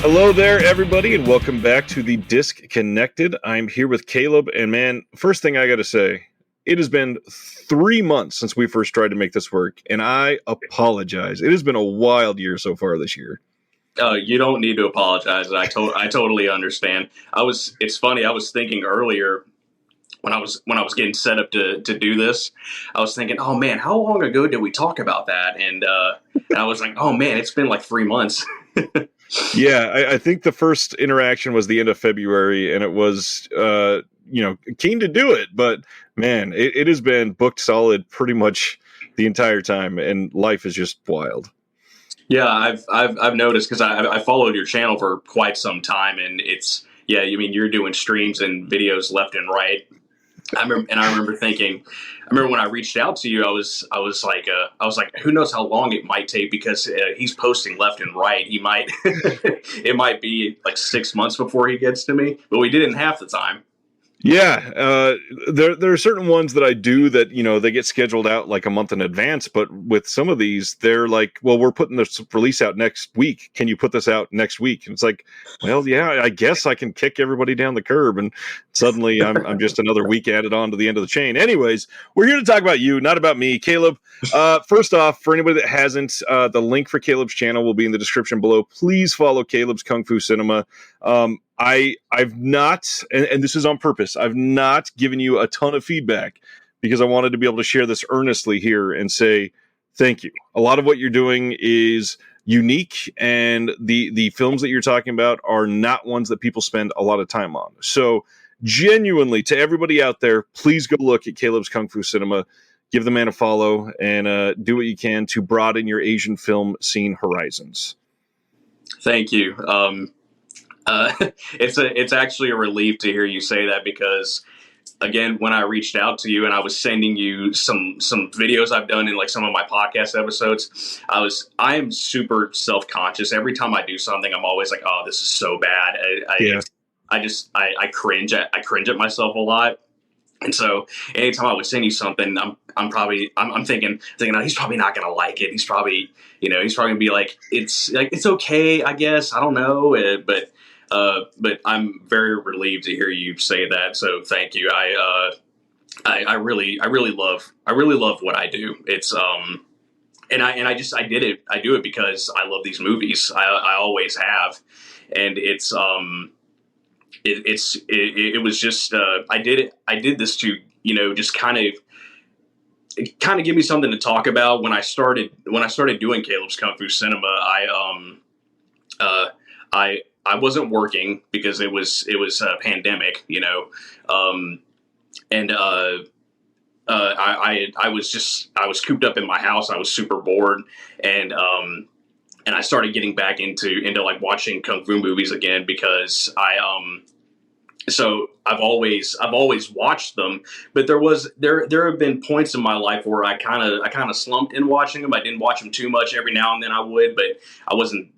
Hello there, everybody, and welcome back to the Disc Connected. I'm here with Kaleb, and man, first thing I got to say, it has been 3 months since we first tried to make this work, and I apologize. It has been a wild year so far this year. You don't need to apologize. I totally understand. It's funny. I was thinking earlier when I was getting set up to do this, I was thinking, oh man, how long ago did we talk about that? And I was like, oh man, it's been like 3 months. Yeah, I think the first interaction was the end of February, and it was, keen to do it. But man, it has been booked solid pretty much the entire time, and life is just wild. Yeah, I've noticed because I followed your channel for quite some time, and you're doing streams and videos left and right. I remember thinking, when I reached out to you, I was like, who knows how long it might take because he's posting left and right. He might, it might be like 6 months before he gets to me, but we did it in half the time. Yeah, there are certain ones that I do that, they get scheduled out like a month in advance. But with some of these, they're like, well, we're putting this release out next week. Can you put this out next week? And it's like, well, yeah, I guess I can kick everybody down the curb. And suddenly I'm just another week added on to the end of the chain. Anyways, we're here to talk about you, not about me. Kaleb, first off, for anybody that hasn't, the link for Kaleb's channel will be in the description below. Please follow Kaleb's Kung Fu Cinema. I've not, and this is on purpose, I've not given you a ton of feedback because I wanted to be able to share this earnestly here and say thank you. A lot of what you're doing is unique, and the films that you're talking about are not ones that people spend a lot of time on. So genuinely, to everybody out there, please go look at Kaleb's Kung Fu Cinema. Give the man a follow and do what you can to broaden your Asian film scene horizons. Thank you. It's actually a relief to hear you say that because, again, when I reached out to you and I was sending you some videos I've done in like some of my podcast episodes, I am super self-conscious. Every time I do something, I'm always like, oh, this is so bad. I cringe at myself a lot. And so anytime I would send you something, I'm thinking, oh, he's probably not going to like it. He's probably going to be like, it's okay, I guess. I don't know. But I'm very relieved to hear you say that. So thank you. I really love what I do. It's, I do it because I love these movies. I always have. And it was just, I did this to, just kind of give me something to talk about. When I started doing Kaleb's Kung Fu Cinema, I wasn't working because it was a pandemic, and I was cooped up in my house. I was super bored, and I started getting back into like watching kung fu movies again because so I've always watched them, but there have been points in my life where I kind of slumped in watching them. I didn't watch them too much. Every now and then I would, but I wasn't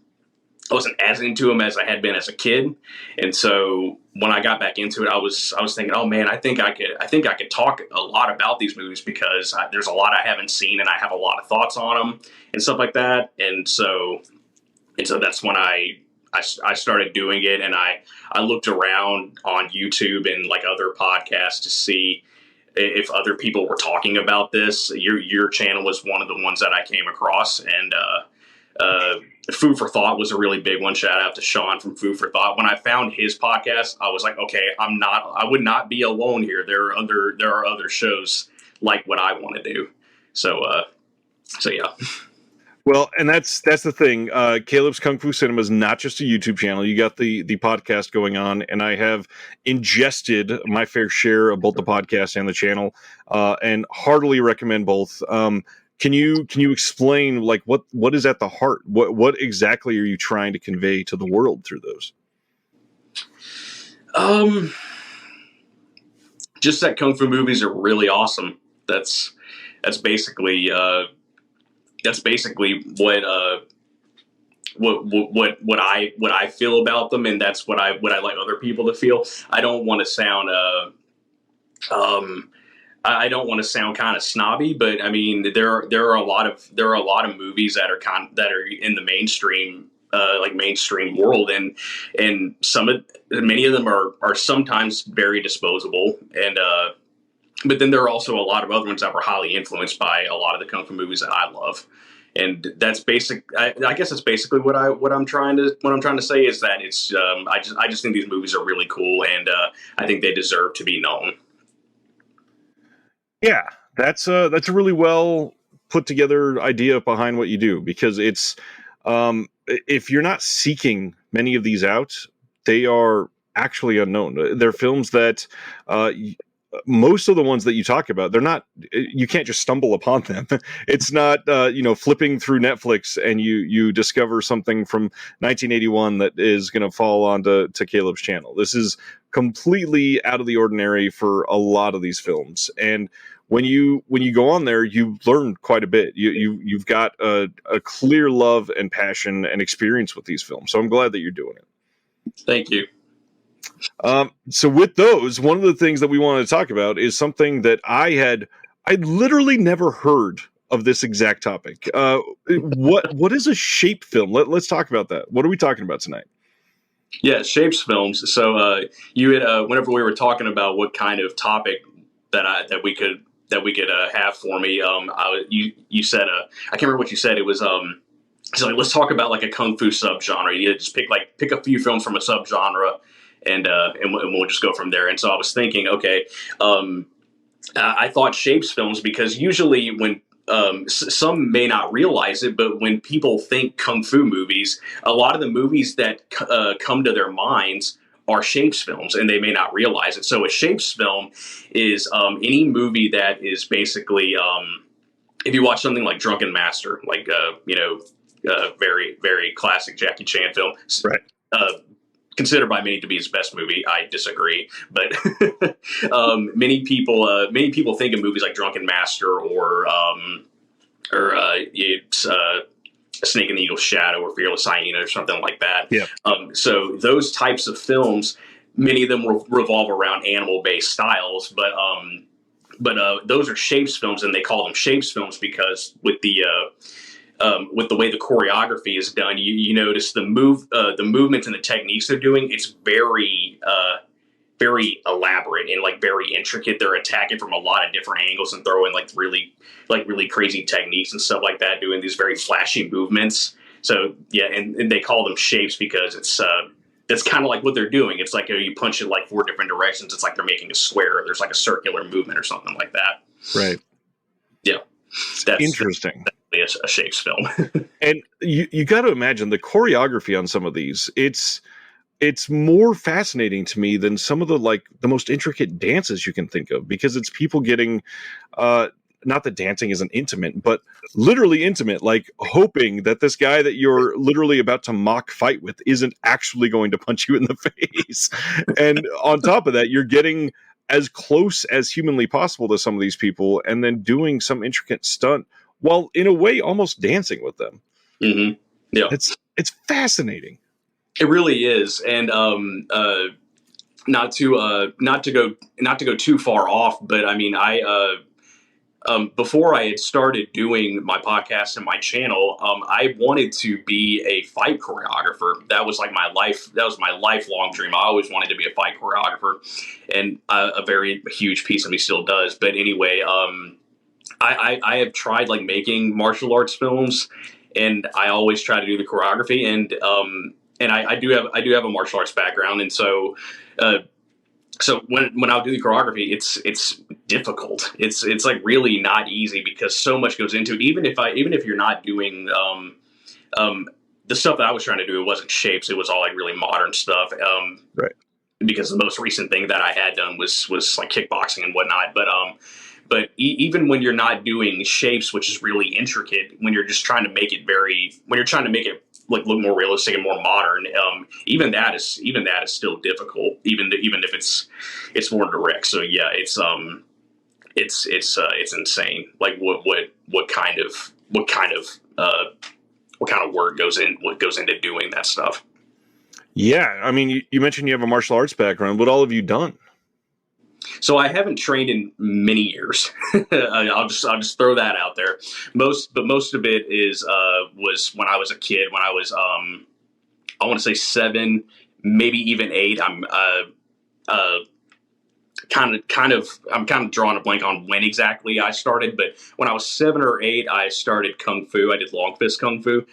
as into them as I had been as a kid. And so when I got back into it, I was thinking, oh man, I think I could talk a lot about these movies because there's a lot I haven't seen and I have a lot of thoughts on them and stuff like that. And so that's when I started doing it, and I looked around on YouTube and like other podcasts to see if other people were talking about this. Your channel was one of the ones that I came across, and Food for Thought was a really big one. Shout out to Sean from Food for Thought. When I found his podcast, I was like, okay, I would not be alone here. There are other shows like what I want to do. So yeah. Well, and that's the thing. Kaleb's Kung Fu Cinema is not just a YouTube channel. You got the podcast going on, and I have ingested my fair share of both the podcast and the channel, and heartily recommend both. Can you explain like what is at the heart? What exactly are you trying to convey to the world through those? Just that kung fu movies are really awesome. That's basically what I feel about them, and that's what I like other people to feel. I don't want to sound I don't want to sound kind of snobby, but I mean there are a lot of movies that are in the mainstream like mainstream world, and many of them are sometimes very disposable, and but then there are also a lot of other ones that were highly influenced by a lot of the kung fu movies that I love. And that's basic. I guess that's basically what I'm trying to say is that it's I just think these movies are really cool, and I think they deserve to be known. Yeah, that's a really well put together idea behind what you do, because it's if you're not seeking many of these out, they are actually unknown. They're films that most of the ones that you talk about, they're not, you can't just stumble upon them. It's not flipping through Netflix and you discover something from 1981 that is going to fall onto Caleb's channel. This is completely out of the ordinary for a lot of these films, and when you go on there, you learn quite a bit. You've got a clear love and passion and experience with these films, so I'm glad that you're doing it. Thank you. So with those, one of the things that we wanted to talk about is something that I literally never heard of this exact topic. What is a shape film? Let's talk about that. What are we talking about tonight? Yeah, shapes films. So you had whenever we were talking about what kind of topic that we could have for me, you said I can't remember what you said. It was so like, let's talk about like a kung fu subgenre. You just pick a few films from a subgenre, and we'll just go from there. And so I was thinking, okay, I thought shapes films because usually when some may not realize it, but when people think kung fu movies, a lot of the movies that come to their minds are shapes films, and they may not realize it. So a shapes film is any movie that is basically, if you watch something like Drunken Master, like very very classic Jackie Chan film, right? Considered by many to be his best movie. I disagree, but many people think of movies like Drunken Master or Snake in the Eagle's Shadow or Fearless Hyena or something like that. Yeah. So those types of films, many of them revolve around animal-based styles, but those are shapes films, and they call them shapes films because with the way the choreography is done, you notice the movements and the techniques they're doing. It's very very elaborate and like very intricate. They're attacking from a lot of different angles and throwing like really crazy techniques and stuff like that, doing these very flashy movements. So yeah, and they call them shapes because it's kind of like what they're doing. It's like you punch it like 4 different directions. It's like they're making a square. There's like a circular movement or something like that. Right. Yeah. That's interesting. That's a shapes film. And you got to imagine the choreography on some of these. It's more fascinating to me than some of the most intricate dances you can think of, because it's people getting not that dancing isn't intimate, but literally intimate, like hoping that this guy that you're literally about to mock fight with isn't actually going to punch you in the face. And on top of that, you're getting as close as humanly possible to some of these people and then doing some intricate stunt while in a way almost dancing with them. Mm-hmm. Yeah. It's fascinating. It really is. And not to go too far off, but I mean, before I had started doing my podcast and my channel, I wanted to be a fight choreographer. That was like my life. That was my lifelong dream. I always wanted to be a fight choreographer, and a very huge piece of me still does. But anyway, I have tried like making martial arts films, and I always try to do the choreography. And I do have a martial arts background, and so. So when I'll do the choreography, it's difficult. It's like really not easy because so much goes into it. Even if you're not doing the stuff that I was trying to do, it wasn't shapes. It was all like really modern stuff. Right. Because the most recent thing that I had done was like kickboxing and whatnot. But even when you're not doing shapes, which is really intricate, when you're just trying to make it like look more realistic and more modern, even that is still difficult, even if it's more direct. So yeah, it's insane. Like what kind of work goes into doing that stuff. Yeah, I mean, you mentioned you have a martial arts background. What all have you done? So I haven't trained in many years. I'll just throw that out there. Most of it was when I was a kid. When I was I want to say 7, maybe even 8. Uh, I'm kind of drawing a blank on when exactly I started, but when I was 7 or 8, I started Kung Fu. I did Long Fist Kung Fu.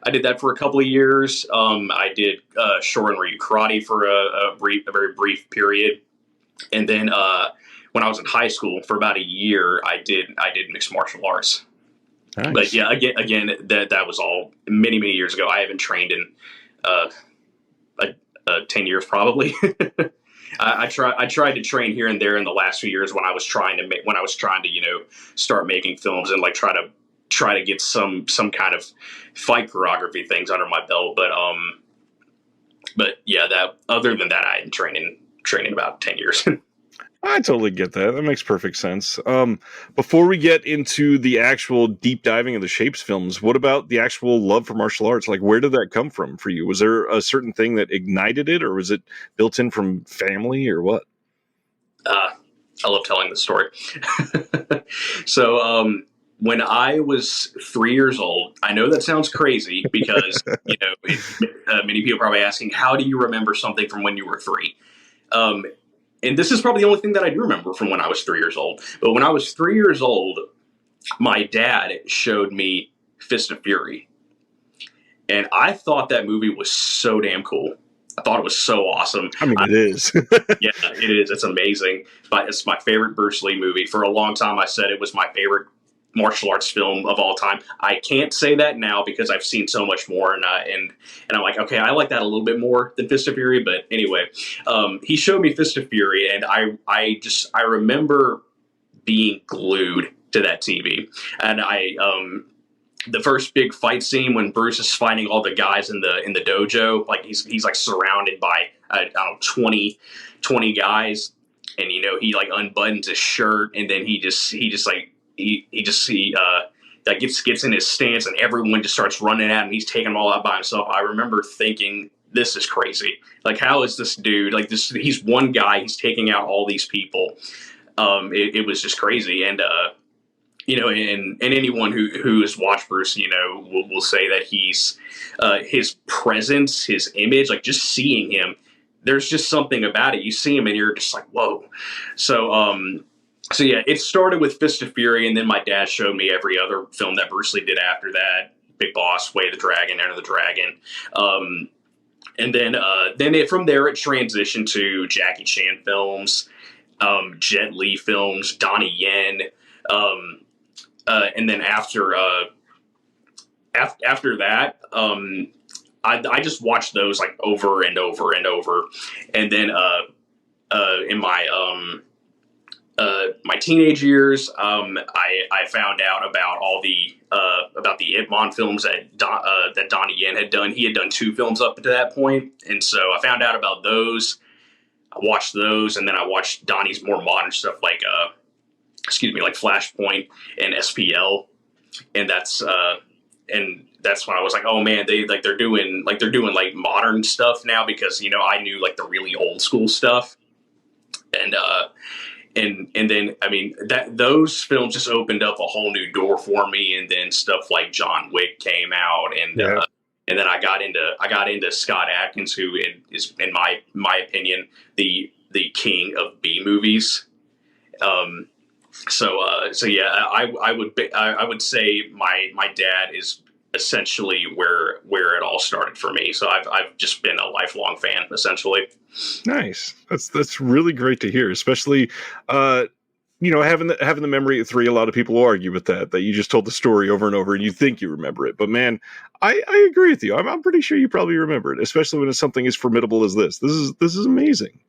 I did that for a couple of years. I did Shorin Ryu Karate for a very brief period, and then when I was in high school for about a year, I did mixed martial arts. Nice. But yeah, again, that was all many years ago. I haven't trained in uh, 10 years probably. I tried to train here and there in the last few years when I was trying to start making films and like try to get some kind of fight choreography things under my belt. But yeah, that other than that, I hadn't trained in about 10 years. I totally get that. That makes perfect sense. Before we get into the actual deep diving of the Shapes films, what about the actual love for martial arts? Like, where did that come from for you? Was there a certain thing that ignited it, or was it built in from family, or what? I love telling the story. So, when I was 3 years old, I know that sounds crazy because, many people are probably asking, how do you remember something from when you were 3? And this is probably the only thing that I do remember from when I was 3 years old. But when I was 3 years old, my dad showed me Fist of Fury. And I thought that movie was so damn cool. I thought it was so awesome. I mean, it is. Yeah, it is. It's amazing. But it's my favorite Bruce Lee movie. For a long time, I said it was my favorite martial arts film of all time. I can't say that now because I've seen so much more, and I'm like, okay, I like that a little bit more than Fist of Fury. But anyway, he showed me Fist of Fury, and I remember being glued to that TV, and the first big fight scene when Bruce is fighting all the guys in the dojo, like he's like surrounded by I don't know 20 guys, and he like unbuttons his shirt, and then he gets in his stance, and everyone just starts running at him. He's taking them all out by himself. I remember thinking, this is crazy. Like, how is this dude like this? He's one guy. He's taking out all these people. It was just crazy, and and anyone who has watched Bruce, will say that he's his presence, his image, like just seeing him. There's just something about it. You see him, and you're just like, whoa. So yeah, it started with Fist of Fury, and then my dad showed me every other film that Bruce Lee did after that: Big Boss, Way of the Dragon, Enter the Dragon, and then from there it transitioned to Jackie Chan films, Jet Li films, Donnie Yen, and then after that, I just watched those like over and over and over, and then in my teenage years, I found out about all the Ip Man films that Donnie Yen had done. He had done 2 films up to that point, and so I found out about those. I watched those, and then I watched Donnie's more modern stuff like Flashpoint and SPL, and that's when I was like, oh man, they're doing like modern stuff now, because I knew like the really old school stuff, and then I mean those films just opened up a whole new door for me, and then stuff like John Wick came out, and then I got into Scott Adkins, who is in my opinion the king of B movies. So yeah, I would say my dad is essentially where it all started for me. So I've just been a lifelong fan, essentially. Nice. That's really great to hear, especially having the memory at 3. A lot of people will argue with that you just told the story over and over and you think you remember it. But man, I agree with you. I'm pretty sure you probably remember it, especially when it's something as formidable as this. This is amazing.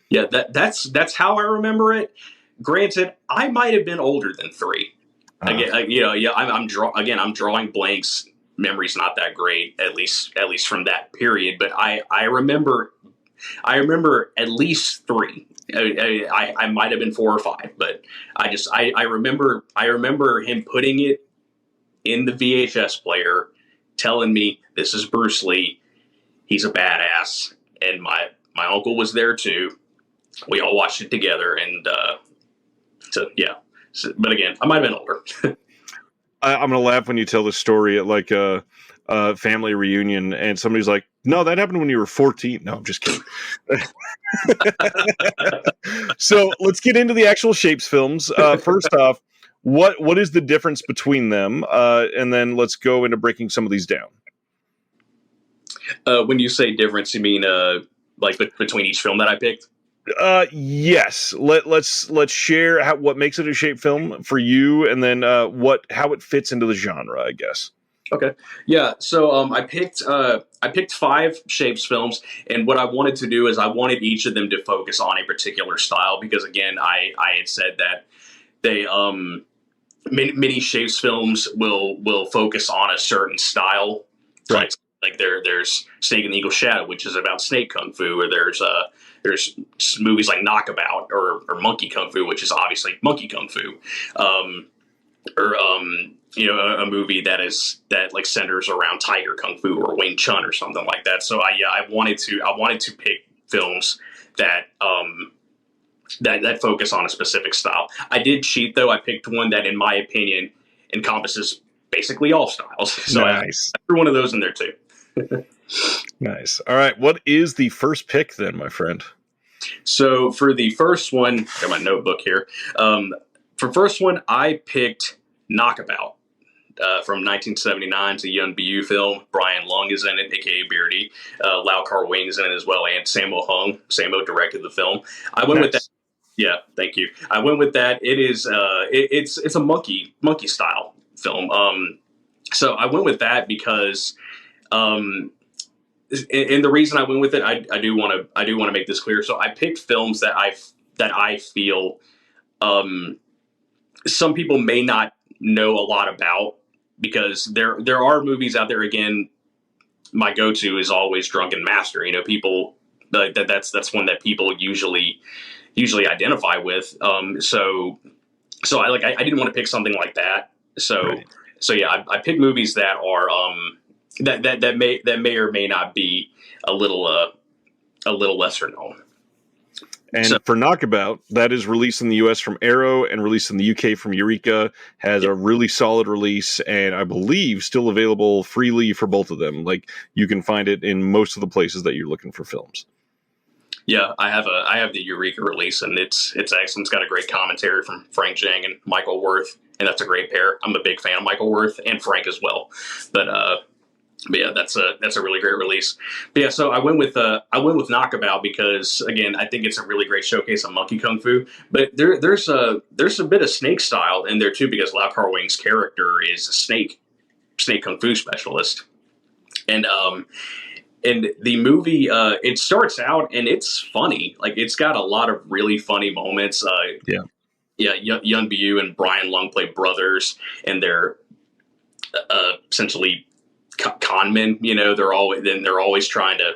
Yeah, that's how I remember it. Granted, I might have been older than 3. I'm drawing blanks. Memory's not that great, at least from that period. But I remember at least 3. I might have been 4 or 5, but I remember him putting it in the VHS player, telling me this is Bruce Lee. He's a badass, and my uncle was there too. We all watched it together, and so yeah. But again, I might have been older. I'm gonna laugh when you tell the story at like a family reunion, and somebody's like, No, that happened when you were 14. No, I'm just kidding. So let's get into the actual Shapes films. First off, what is the difference between them? And then let's go into breaking some of these down. When you say difference, you mean like between each film that I picked? Yes. Let's share what makes it a Shape film for you, and then how it fits into the genre, I guess. Okay. Yeah. So I picked 5 Shapes films, and what I wanted to do is I wanted each of them to focus on a particular style because, again, I had said that they many Shapes films will focus on a certain style. Right. Like there's Snake and the Eagle's Shadow, which is about snake kung fu, or there's movies like Knockabout or Monkey Kung Fu, which is obviously monkey kung fu. Or a movie that like centers around Tiger Kung Fu or Wing Chun or something like that. So I wanted to pick films that that focus on a specific style. I did cheat though. I picked one that, in my opinion, encompasses basically all styles. So nice. I threw one of those in there too. Nice. All right. What is the first pick then, my friend? So for the first one, got my notebook here. For first one, I picked Knockabout from 1979. It's a Yun Bu film. Brian Lung is in it, aka Beardy. Lau Kar-wing is in it as well, and Sammo Hung. Sammo directed the film. I went with that. Yeah, thank you. I went with that. It is it's a monkey style film. So I went with that because, and the reason I went with it, I do want to make this clear. So I picked films that I feel some people may not know a lot about, because there are movies out there. Again, my go-to is always Drunken Master. People that's one that people usually identify with. So I didn't want to pick something like that. So right. So yeah, I picked movies that are that may or may not be a little lesser known. And for Knockabout, that is released in the US from Arrow and released in the UK from Eureka, has a really solid release, and I believe still available freely for both of them. Like, you can find it in most of the places that you're looking for films. Yeah, I have the Eureka release, and it's excellent. It's got a great commentary from Frank Zhang and Michael Wirth, and that's a great pair. I'm a big fan of Michael Wirth and Frank as well. But yeah, that's a really great release. But yeah, so I went with Knockabout because, again, I think it's a really great showcase of monkey kung fu. But there's a bit of snake style in there too, because Lau Kar-wing's character is a snake kung fu specialist, and the movie it starts out and it's funny. Like, it's got a lot of really funny moments. Yun Bu and Brian Lung play brothers, and they're essentially con men. They're always trying to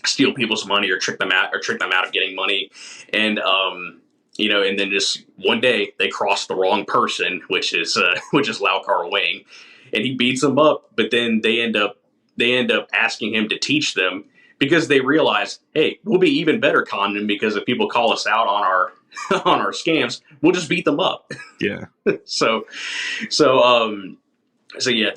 steal people's money or trick them out of getting money. And and then just one day they cross the wrong person, which is Lau Kar-wing, and he beats them up. But then they end up asking him to teach them, because they realize, hey, we'll be even better con men, because if people call us out on our on our scams, we'll just beat them up. Yeah. So yeah,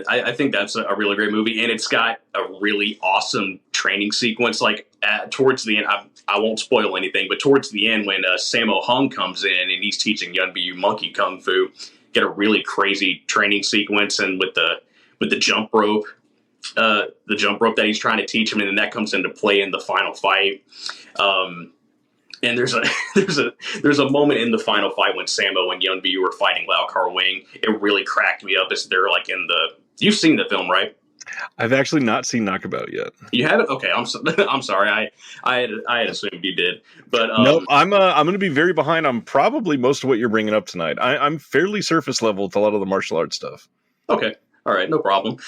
I think that's a really great movie, and it's got a really awesome training sequence. Like, towards the end, I won't spoil anything, but towards the end, when Sammo Hung comes in and he's teaching Yun Bu monkey kung fu, get a really crazy training sequence, and with the jump rope. The jump rope that he's trying to teach him, and then that comes into play in the final fight. And there's a moment in the final fight when Sammo and Yun Bu were fighting Lau Kar-wing. It really cracked me up as they're like you've seen the film, right? I've actually not seen Knockabout yet. You haven't? Okay, I'm sorry. I had assumed you did, but no, I'm going to be very behind on probably most of what you're bringing up tonight. I'm fairly surface level with a lot of the martial arts stuff. Okay, all right, no problem.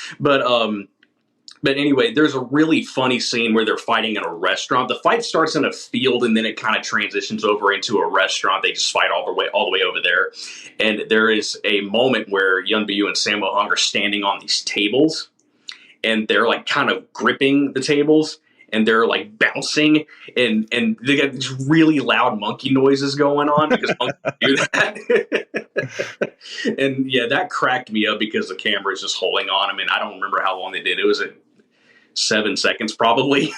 But anyway, there's a really funny scene where they're fighting in a restaurant. The fight starts in a field, and then it kind of transitions over into a restaurant. They just fight all the way over there. And there is a moment where Yun Bu and Sammo Hung are standing on these tables, and they're like kind of gripping the tables, and they're like bouncing, and they got these really loud monkey noises going on, because monkeys do that. And yeah, that cracked me up, because the camera is just holding on them, and I don't remember how long they did. It was 7 seconds probably.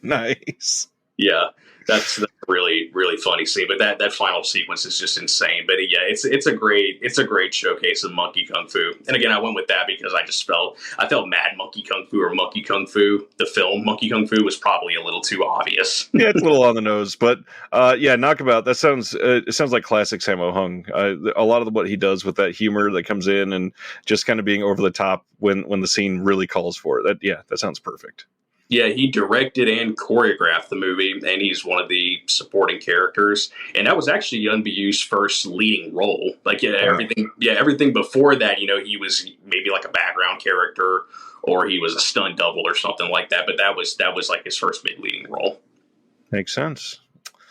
Nice. Yeah, that's really really funny scene. But that final sequence is just insane. But yeah, it's a great showcase of monkey kung fu. And again, I went with that because I felt Mad Monkey Kung Fu or Monkey Kung Fu. The film Monkey Kung Fu was probably a little too obvious. Yeah, it's a little on the nose, but yeah, Knockabout. That sounds it sounds like classic Sammo Hung. A lot of what he does with that humor that comes in and just kind of being over the top when the scene really calls for it. That sounds perfect. Yeah, he directed and choreographed the movie, and he's one of the supporting characters. And that was actually Yun Byu's first leading role. Like, everything before that, he was maybe like a background character, or he was a stunt double or something like that. But that was like his first big leading role. Makes sense.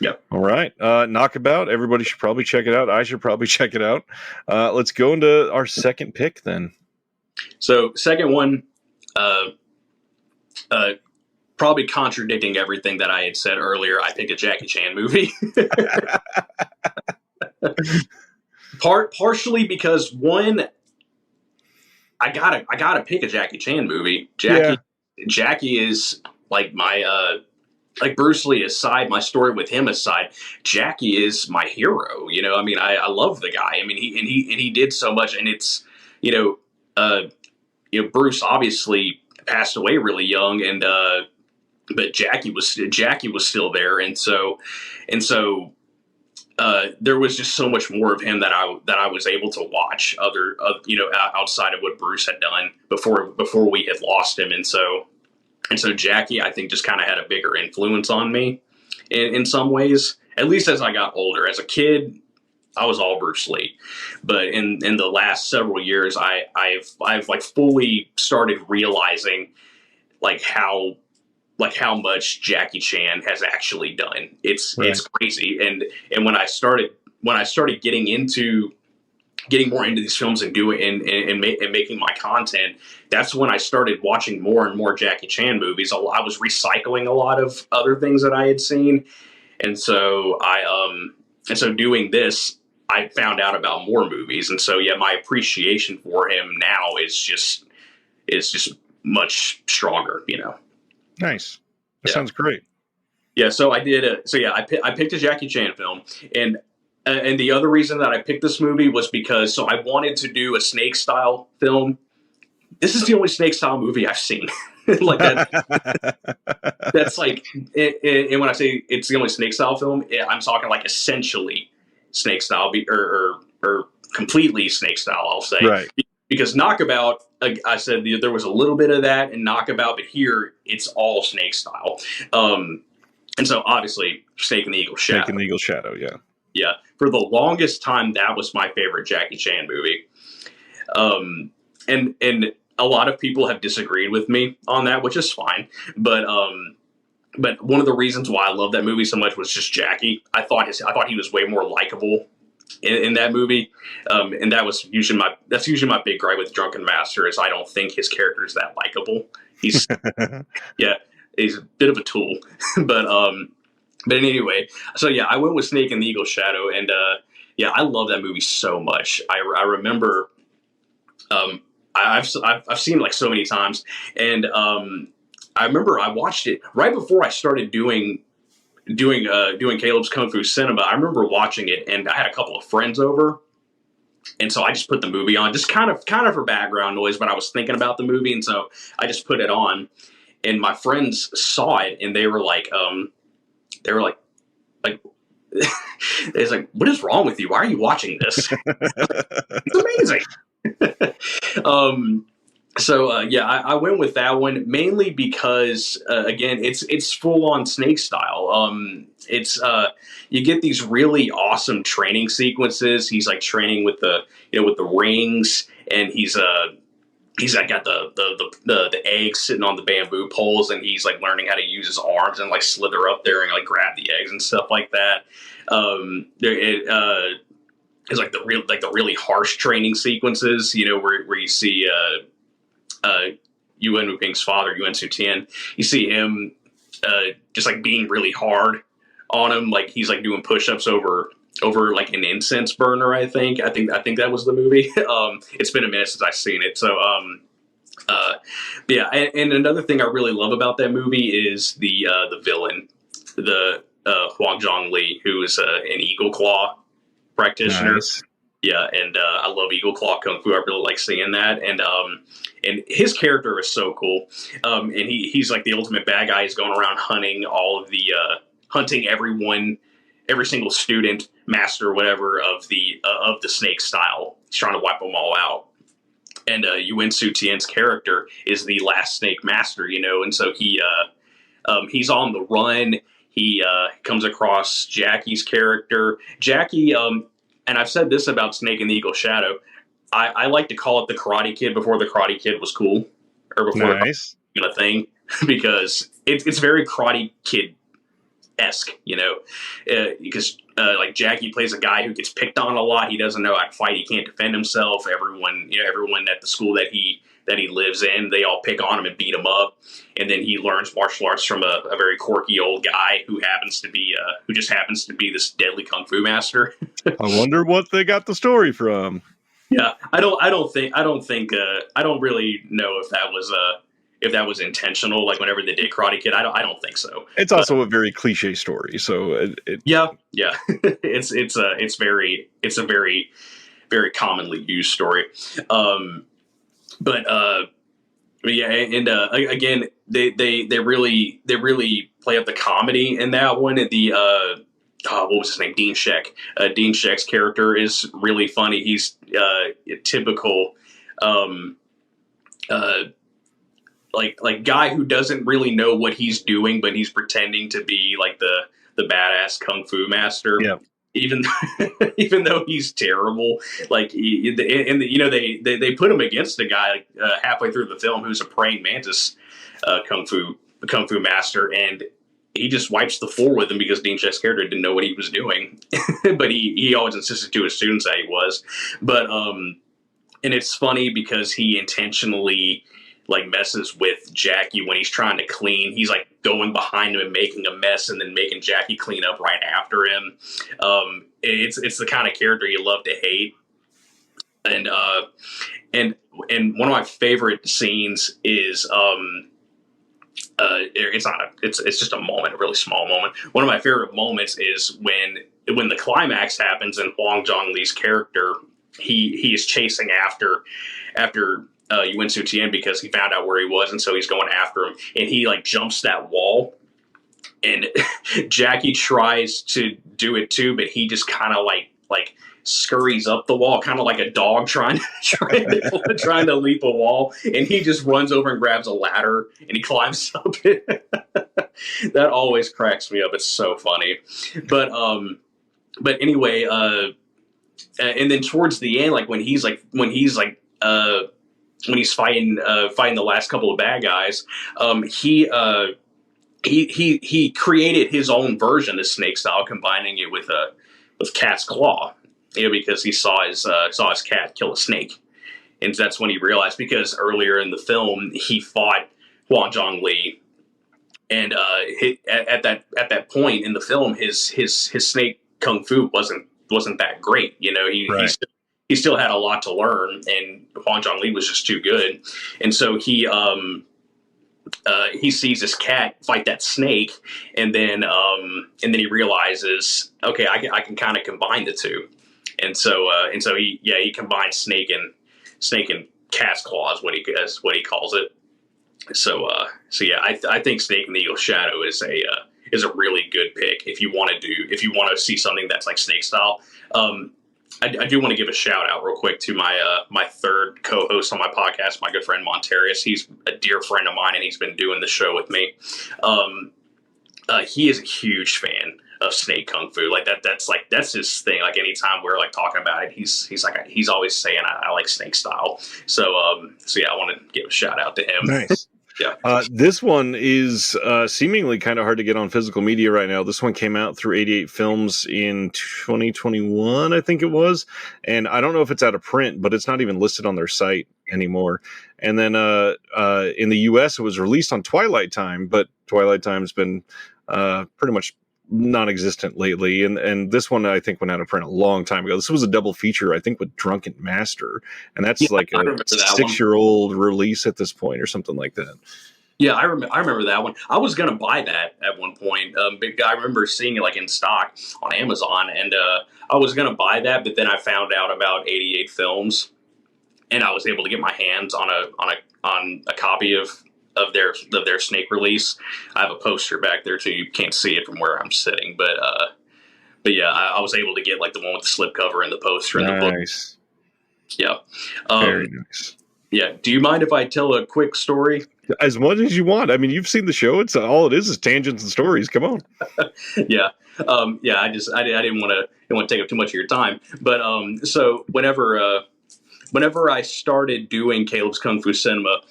Yep. All right. Knockabout. Everybody should probably check it out. I should probably check it out. Let's go into our second pick then. So, second one, probably contradicting everything that I had said earlier, I picked a Jackie Chan movie. Partially because one, I gotta pick a Jackie Chan movie. Jackie is like my like Bruce Lee aside, my story with him aside, Jackie is my hero. I mean, I love the guy. I mean, he did so much, and it's Bruce obviously passed away really young, and but Jackie was still there, and so there was just so much more of him that I was able to watch outside of what Bruce had done before we had lost him, and so Jackie, I think, just kind of had a bigger influence on me in some ways, at least as I got older. As a kid, I was all Bruce Lee, but in the last several years, I've like fully started realizing like how much Jackie Chan has actually done. It's crazy. And when I started getting more into these films and making my content, that's when I started watching more and more Jackie Chan movies. I was recycling a lot of other things that I had seen. And so doing this, I found out about more movies. And so, yeah, my appreciation for him now is just much stronger, Nice. That sounds great. Yeah. So I did. I picked a Jackie Chan film, and the other reason that I picked this movie was because I wanted to do a snake style film. This is the only snake style movie I've seen. Like that. That's like, and when I say it's the only snake style film, I'm talking like essentially snake style or completely snake style. I'll say, right. Because Knockabout, like I said, there was a little bit of that in Knockabout, but here it's all snake style. And so obviously Snake and the Eagle Shadow. Snake and the Eagle Shadow, yeah. Yeah. For the longest time, that was my favorite Jackie Chan movie. And a lot of people have disagreed with me on that, which is fine. But one of the reasons why I love that movie so much was just Jackie. I thought he was way more likable in that movie, and that's usually my big gripe with Drunken Master is I don't think his character is that likable. He's he's a bit of a tool, but anyway, so yeah, I went with Snake and the Eagle Shadow, and I love that movie so much. I remember, I've seen it like so many times, and I remember I watched it right before I started doing Kaleb's Kung Fu Cinema. I remember watching it, and I had a couple of friends over, and so I just put the movie on, just kind of for background noise. But I was thinking about the movie, and so I just put it on. And my friends saw it, and they were like, it's like, what is wrong with you? Why are you watching this? It's amazing. I went with that one mainly because again, it's full on snake style. You get these really awesome training sequences. He's like training with the rings, and he's got the eggs sitting on the bamboo poles, and he's like learning how to use his arms and like slither up there and like grab the eggs and stuff like that. It's like the really harsh training sequences, where you see Yuan Wuping's father, Yuan Sutian. You see him just like being really hard on him, like he's like doing push-ups over like an incense burner. I think that was the movie. It's been a minute since I've seen it, so Uh, yeah, and another thing I really love about that movie is the villain, the Huang Zhong Li, who is an Eagle Claw practitioner. Nice. Yeah, and I love Eagle Claw Kung Fu. I really like seeing that, and his character is so cool. And he's like the ultimate bad guy. He's going around hunting all of the hunting everyone, every single student, master, whatever of the snake style. He's trying to wipe them all out. And Yuen Su Tian's character is the last snake master, you know, and so he's on the run. He comes across Jackie's character. Jackie, and I've said this about Snake and the Eagle Shadow. I like to call it the Karate Kid before the Karate Kid was cool, or before Nice. it was a thing, because it's very Karate Kid esque, you know, because like Jackie plays a guy who gets picked on a lot. He doesn't know how to fight. He can't defend himself. Everyone at the school that he lives in, they all pick on him and beat him up. And then he learns martial arts from a very quirky old guy who just happens to be this deadly kung fu master. I wonder what they got the story from. Yeah, I don't really know if that was intentional. Like whenever they did Karate Kid, I don't think so. It's also a very cliche story, so Yeah, it's a very very commonly used story. But yeah, and again, they really play up the comedy in that one. What was his name? Dean Sheck. Dean Sheck's character is really funny. He's a typical like guy who doesn't really know what he's doing, but he's pretending to be like the badass kung fu master. Yeah. Even even though he's terrible, like they put him against a guy halfway through the film who's a praying mantis kung fu master, and he just wipes the floor with him because Dean Check's character didn't know what he was doing, but he always insisted to his students that he was. But and it's funny because he intentionally like messes with Jackie when he's trying to clean. He's like going behind him and making a mess, and then making Jackie clean up right after him. It's the kind of character you love to hate. And one of my favorite scenes is it's just a moment, a really small moment. One of my favorite moments is when the climax happens and Huang Zhongli's character he is chasing after Yuen Su Tian because he found out where he was, and so he's going after him, and he like jumps that wall, and Jackie tries to do it too, but he just kind of like scurries up the wall, kind of like a dog trying to leap a wall, and he just runs over and grabs a ladder and he climbs up it. That always cracks me up. It's so funny. But anyway, and then towards the end, like when he's fighting the last couple of bad guys, he created his own version of Snake Style, combining it with Cat's Claw, because he saw his cat kill a snake, and that's when he realized, because earlier in the film he fought Huang Zhongli, and at that point in the film his snake kung fu wasn't that great, Right. he still had a lot to learn, and Huang Zhongli was just too good, and so he sees this cat fight that snake, and then he realizes, okay, I can kind of combine the two, and so he combined snake and cat's claw is what he calls it. So yeah, I think Snake and the Eagle Shadow is a really good pick if you want to see something that's like Snake style. I do want to give a shout out real quick to my third co-host on my podcast, my good friend Montarius. He's a dear friend of mine, and he's been doing the show with me. He is a huge fan of Snake Kung Fu. Like that's his thing. Like anytime we're like talking about it, he's always saying I like Snake style. So yeah, I want to give a shout out to him. Nice. Yeah. This one is seemingly kind of hard to get on physical media right now. This one came out through 88 Films in 2021, I think it was. And I don't know if it's out of print, but it's not even listed on their site anymore. And then in the US, it was released on Twilight Time, but Twilight Time's been pretty much non-existent lately, and this one I think went out of print a long time ago. This was a double feature, I think, with Drunken Master, and Yeah, that's like I a remember that one. 6-year-old release at this point, or something like that. Yeah, I remember that one. I was gonna buy that at one point. But I remember seeing it like in stock on Amazon, and I was gonna buy that, but then I found out about 88 Films, and I was able to get my hands on a copy of their Snake release. I have a poster back there too. You can't see it from where I'm sitting, but yeah, I was able to get like the one with the slipcover and the poster and the book. Nice. Yeah, Very nice. yeah. Do you mind if I tell a quick story? As much as you want. I mean, you've seen the show. It's all it is tangents and stories. Come on. Yeah, yeah. I didn't want to take up too much of your time, but so whenever I started doing Caleb's Kung Fu Cinema,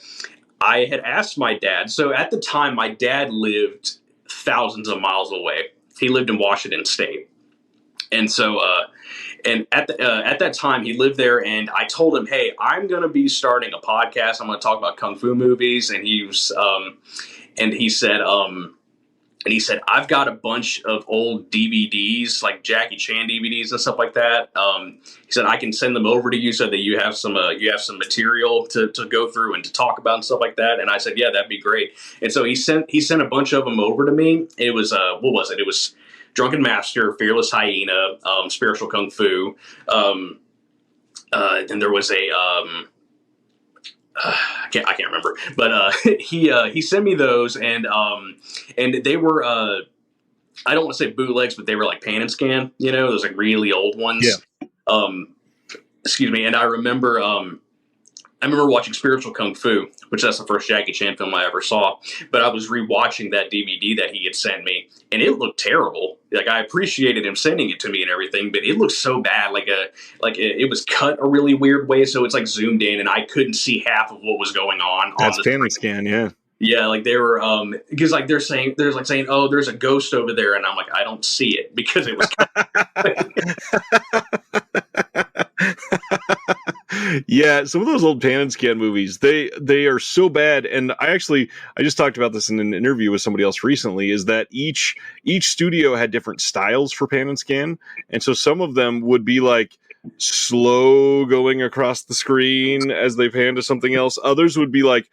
I had asked my dad. So at the time, my dad lived thousands of miles away. He lived in Washington State, and so and at that time he lived there. And I told him, "Hey, I'm going to be starting a podcast. I'm going to talk about kung fu movies." And he said, "I've got a bunch of old DVDs, like Jackie Chan DVDs and stuff like that." He said, "I can send them over to you so that you have some material to go through and to talk about and stuff like that." And I said, "Yeah, that'd be great." And so he sent a bunch of them over to me. It was what was it? It was Drunken Master, Fearless Hyena, Spiritual Kung Fu. Then there was a I can't remember, but he sent me those, and they were I don't want to say bootlegs, but they were like pan and scan, those like really old ones. Yeah. Excuse me. And I remember watching Spiritual Kung Fu, which that's the first Jackie Chan film I ever saw. But I was rewatching that DVD that he had sent me, and it looked terrible. Like, I appreciated him sending it to me and everything, but it looked so bad. It was cut a really weird way, so it's like zoomed in, and I couldn't see half of what was going on. That's pan and scan, yeah. Yeah, like they were, because like they're saying, "Oh, there's a ghost over there," and I'm like, I don't see it because it was. Yeah, some of those old pan and scan movies, they are so bad. And I just talked about this in an interview with somebody else recently, is that each studio had different styles for pan and scan. And so some of them would be like slow going across the screen as they pan to something else. Others would be like,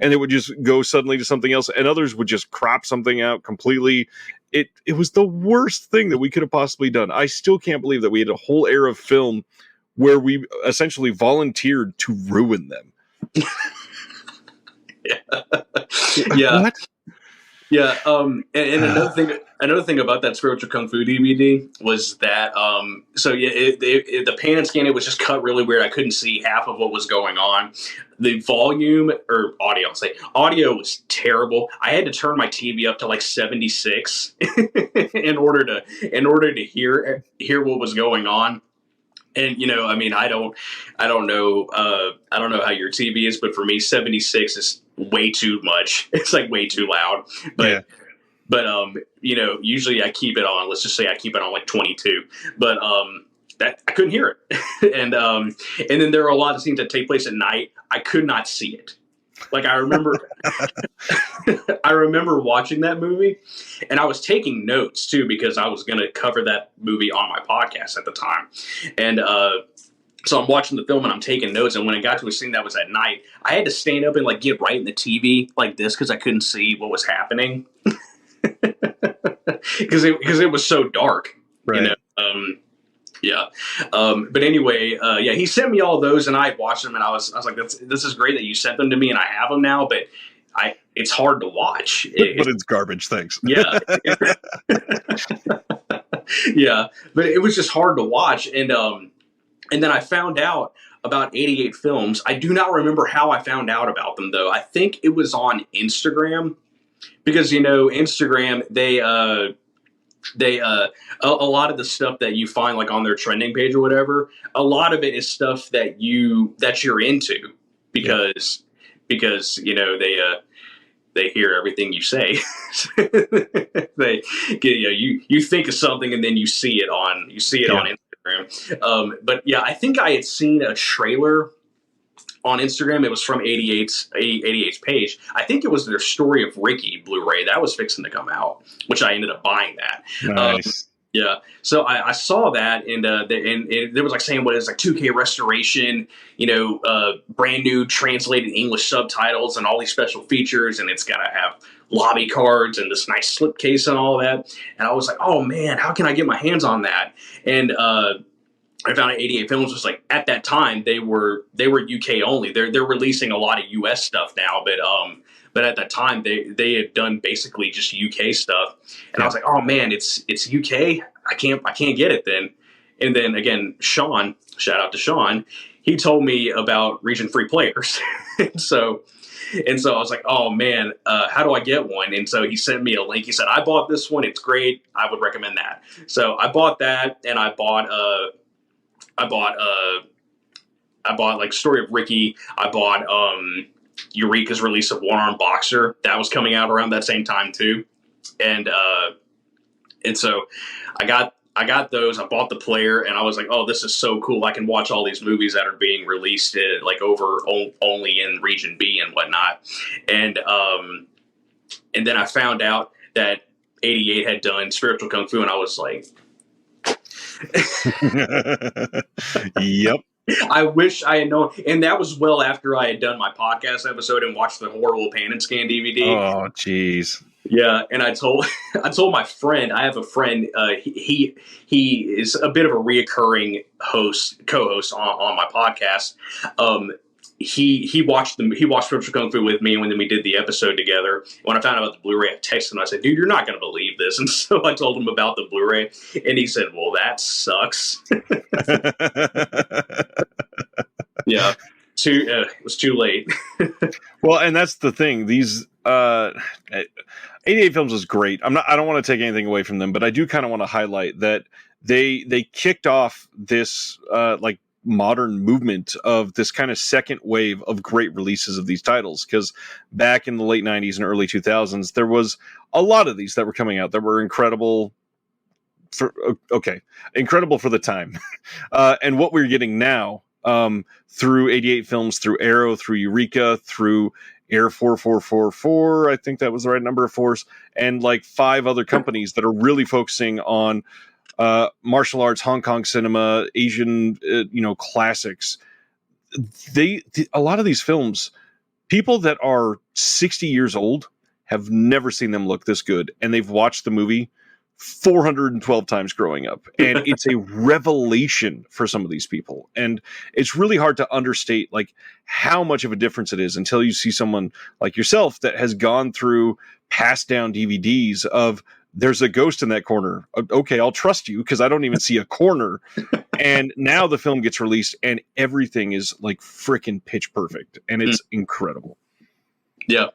and it would just go suddenly to something else. And others would just crop something out completely. It was the worst thing that we could have possibly done. I still can't believe that we had a whole era of film where we essentially volunteered to ruin them. Yeah. What? Yeah. And another thing about that Spiritual Kung Fu DVD was that, the pan and scan, it was just cut really weird. I couldn't see half of what was going on. The volume or audio, audio was terrible. I had to turn my TV up to like 76 in order to hear what was going on. And I don't know how your TV is, but for me, 76 is way too much. It's like way too loud. But usually I keep it on. Let's just say I keep it on like 22. But that I couldn't hear it. And then there are a lot of scenes that take place at night. I could not see it. Like, I remember watching that movie, and I was taking notes too, because I was going to cover that movie on my podcast at the time. And so I'm watching the film and I'm taking notes. And when I got to a scene that was at night, I had to stand up and like get right in the TV like this, because I couldn't see what was happening. Because it was so dark, right. Yeah. But anyway, he sent me all those, and I watched them, and I was like, this is great that you sent them to me, and I have them now, but it's hard to watch. But it's garbage. Thanks. Yeah. Yeah. But it was just hard to watch. And then I found out about 88 Films. I do not remember how I found out about them, though. I think it was on Instagram, because, Instagram, they a lot of the stuff that you find like on their trending page or whatever, a lot of it is stuff that you're into, because they hear everything you say. You think of something and then you see it on Instagram. But yeah, I think I had seen a trailer on Instagram. It was from 88's page. I think it was their Story of Ricky Blu-ray that was fixing to come out, which I ended up buying that. Nice. Yeah, so I saw that, and there was like saying what is like 2K restoration, brand new translated English subtitles and all these special features, and it's got to have lobby cards and this nice slipcase and all that. And I was like, oh man, how can I get my hands on that? And I found out 88 Films was like, at that time they were UK only. They're releasing a lot of US stuff now, but at that time they had done basically just UK stuff. And I was like, oh man, it's UK. I can't get it then. And then again, Sean, shout out to Sean, he told me about region free players. and so I was like, oh man, how do I get one? And so he sent me a link. He said, I bought this one. It's great. I would recommend that. So I bought that, and I bought like Story of Ricky. I bought Eureka's release of One Arm Boxer. That was coming out around that same time too. And so I got those. I bought the player, and I was like, oh, this is so cool. I can watch all these movies that are being released like over only in region B and whatnot. And then I found out that 88 had done Spiritual Kung Fu, and I was like, yep. I wish I had known. And that was well after I had done my podcast episode and watched the Horrible Pan and Scan DVD. Oh, jeez. Yeah, and I told my friend. I have a friend. He is a bit of a reoccurring co-host on my podcast. He watched Spiritual Kung Fu with me, and then we did the episode together. When I found out about the Blu-ray, I texted him. I said, "Dude, you're not going to believe this." And so I told him about the Blu-ray, and he said, "Well, that sucks." Yeah, it was too late. Well, and that's the thing. These 88 Films is great. I don't want to take anything away from them, but I do kind of want to highlight that they kicked off this like modern movement of this kind of second wave of great releases of these titles, because back in the late 90s and early 2000s there was a lot of these that were coming out that were incredible for the time. And what we're getting now through 88 Films, through Arrow, through Eureka, through Air 4444, I think that was the right number of fours, and like 5 other companies that are really focusing on martial arts, Hong Kong cinema, Asian, classics. A lot of these films, people that are 60 years old have never seen them look this good, and they've watched the movie 412 times growing up, and it's a revelation for some of these people. And it's really hard to understate like how much of a difference it is until you see someone like yourself that has gone through passed down DVDs of, there's a ghost in that corner. Okay, I'll trust you because I don't even see a corner. And now the film gets released and everything is like freaking pitch perfect, and it's incredible. Yeah.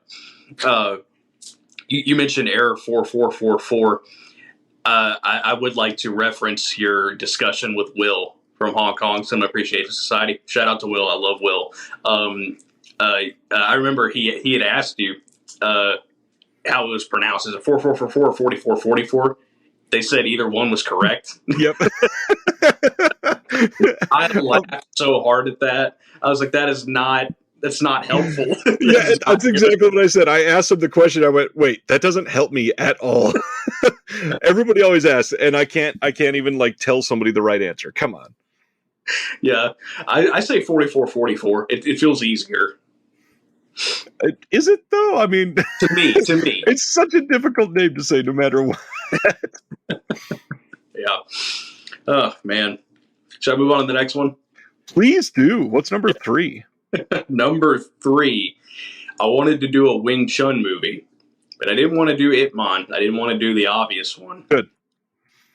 You mentioned Error 4444. I would like to reference your discussion with Will from Hong Kong Cinema Appreciation Society. Shout out to Will. I love Will. I remember he had asked you how it was pronounced. Is it 4444 or 4444? They said either one was correct. Yep. I laughed so hard at that. I was like, that's not helpful. Yeah, that's exactly what I said. I asked him the question. I went, wait, that doesn't help me at all. Everybody always asks, and I can't even like tell somebody the right answer. Come on. Yeah, I say 4444. It feels easier. Is it though? I mean, to me, it's such a difficult name to say, no matter what. Yeah. Oh man, should I move on to the next one? Please do. What's number 3? Number 3, I wanted to do a Wing Chun movie, but I didn't want to do Ip Man. I didn't want to do the obvious one. Good.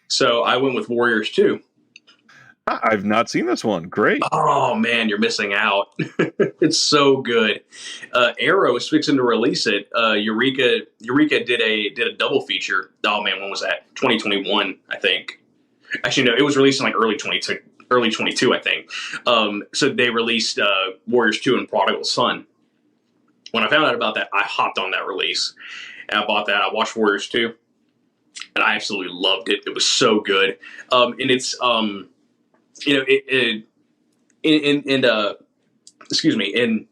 So I went with Warriors 2. I've not seen this one. Great. Oh man, you're missing out. It's so good. Arrow is fixing to release it. Eureka did a double feature. Oh man, when was that? 2021, I think. Actually, no, it was released in like early 22, I think. So they released Warriors 2 and Prodigal Son. When I found out about that, I hopped on that release and I bought that. I watched Warriors 2 and I absolutely loved it. It was so good. And it's excuse me, in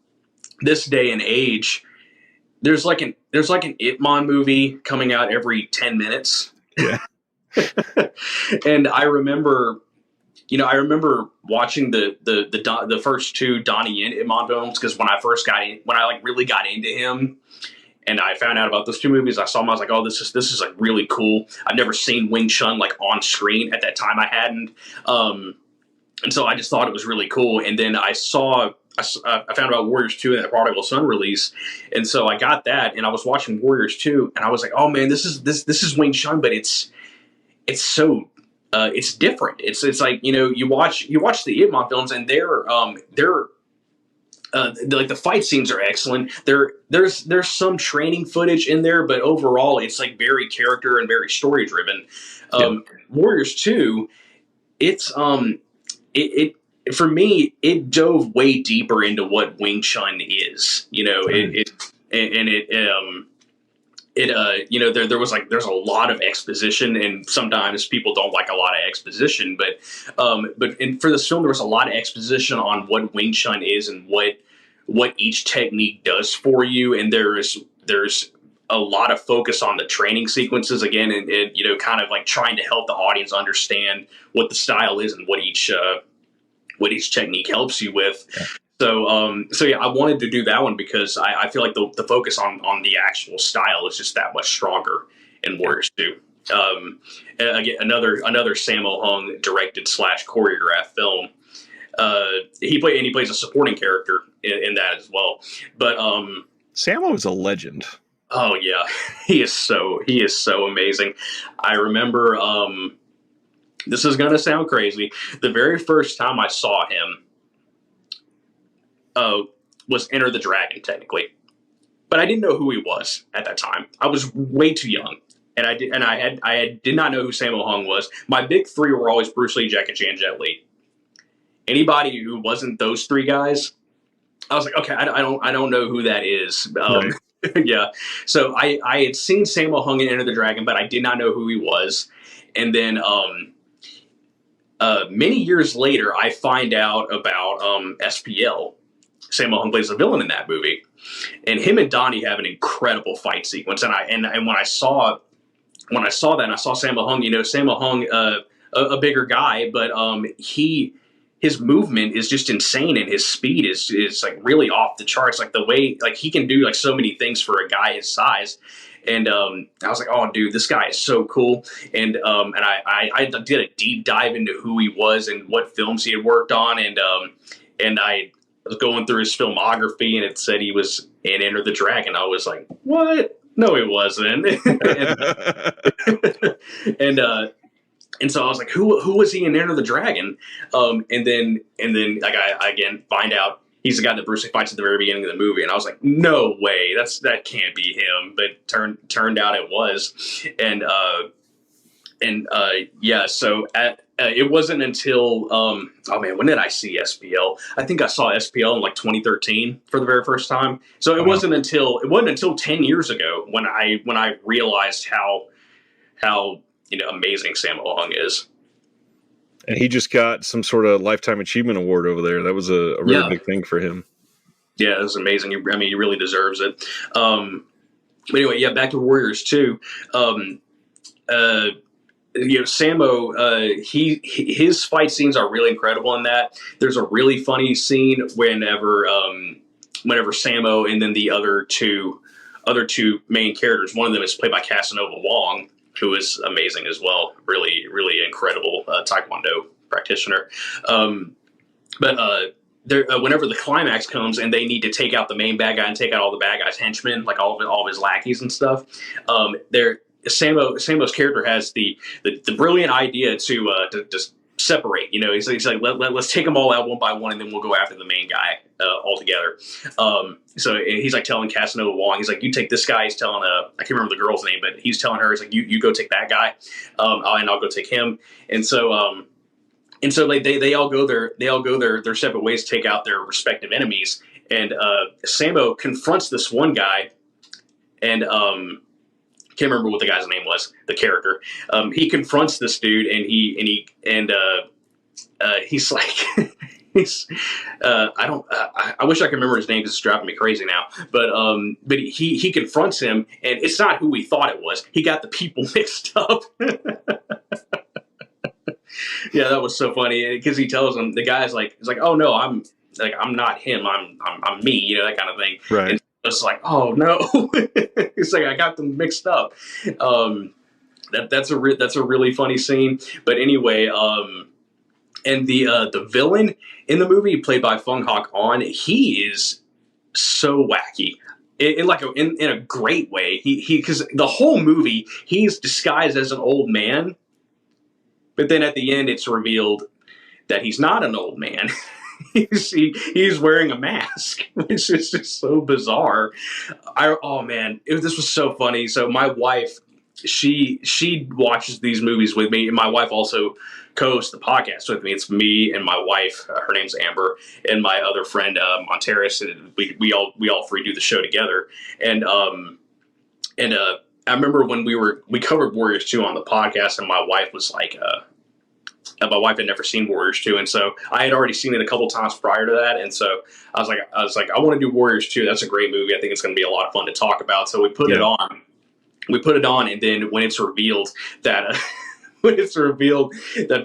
this day and age, there's like an Ip Man movie coming out every 10 minutes. Yeah. And I remember watching the first two Donnie Yen Ip Man films, because when I like really got into him and I found out about those two movies, I saw them, I was like, oh, this is like really cool. I've never seen Wing Chun like on screen. At that time I hadn't. And so I just thought it was really cool. And then I found about Warriors 2 and that Prodigal Son release. And so I got that, and I was watching Warriors 2, and I was like, oh man, this is Wing Chun, but it's so it's different. It's like, you watch the Ip Man films, and they're like the fight scenes are excellent. There's some training footage in there, but overall it's like very character and very story driven. Warriors 2, it's it for me, it dove way deeper into what Wing Chun is. There was like, there's a lot of exposition, and sometimes people don't like a lot of exposition, but for this film there was a lot of exposition on what Wing Chun is and what each technique does for you, and there's a lot of focus on the training sequences again, and kind of like trying to help the audience understand what the style is and what each technique helps you with. Yeah. So yeah, I wanted to do that one because I feel like the focus on the actual style is just that much stronger in Warriors 2. Again, another Sammo Hung directed / choreographed film. He plays a supporting character in that as well. But Sammo is a legend. Oh yeah, he is so amazing. I remember, this is gonna sound crazy, the very first time I saw him was Enter the Dragon, technically, but I didn't know who he was at that time. I was way too young, and I did not know who Sammo Hung was. My big three were always Bruce Lee, Jackie Chan, Jet Li. Anybody who wasn't those three guys, I was like, okay, I don't know who that is. Right. Yeah. So I had seen Sammo Hung in Enter the Dragon, but I did not know who he was. And then many years later, I find out about SPL. Sammo Hung plays a villain in that movie, and him and Donnie have an incredible fight sequence. And when I saw that, and I saw Sammo Hung, Sammo Hung, a bigger guy, but his movement is just insane, and his speed is like really off the charts. Like the way, like he can do like so many things for a guy his size. And I was like, oh, dude, this guy is so cool. And I did a deep dive into who he was and what films he had worked on. And I was going through his filmography, and it said he was in Enter the Dragon. I was like, what? No, he wasn't. And so I was like, who was he in Enter the Dragon? And then like I again find out he's the guy that Bruce Lee fights at the very beginning of the movie, and I was like, no way, that can't be him. But turned out it was, and yeah. So it wasn't until oh man, when did I see SPL? I think I saw SPL in like 2013 for the very first time. So it wasn't until 10 years ago when I realized how amazing Sammo Hung is. And he just got some sort of Lifetime Achievement Award over there. That was a really big thing for him. Yeah, it was amazing. He really deserves it. But anyway, yeah, back to Warriors 2. Sammo, his fight scenes are really incredible in that. There's a really funny scene whenever Sammo and then the other two main characters, one of them is played by Casanova Wong, who is amazing as well. Really, really incredible Taekwondo practitioner. But whenever the climax comes and they need to take out the main bad guy and take out all the bad guys' henchmen, like all of his lackeys and stuff, Sammo's character has the brilliant idea to just separate. He's like, let's take them all out one by one, and then we'll go after the main guy all together. So he's like telling Casanova Wong, he's like, you take this guy. He's telling I can't remember the girl's name, but he's telling her, he's like, you go take that guy, and I'll go take him. And so like they all go their separate ways to take out their respective enemies. And Sammo confronts this one guy, and can't remember what the guy's name was, the character. He confronts this dude, and he's like, I don't. I wish I could remember his name because it's driving me crazy now. But he confronts him, and it's not who we thought it was. He got the people mixed up. Yeah, that was so funny because he tells him the guy's like, he's like, oh no, I'm not him. I'm me. You know, that kind of thing. Right. And it's like, oh no, it's like I got them mixed up. That's a really funny scene. But anyway, and the villain in the movie, played by Fung Hak On, he is so wacky. In a great way. He because the whole movie he's disguised as an old man, but then at the end it's revealed that he's not an old man. He's wearing a mask, which is just so bizarre. Oh man, this was so funny. So my wife, she watches these movies with me, and my wife also co-hosts the podcast with me. It's me and my wife. Her name's Amber, and my other friend Monteris. And we all three do the show together. And I remember when we covered Warriors 2 on the podcast, and my wife was like, my wife had never seen Warriors 2, and so I had already seen it a couple times prior to that, and so I was like, I want to do Warriors 2. That's a great movie. I think it's going to be a lot of fun to talk about. So we put it on. And then when it's revealed that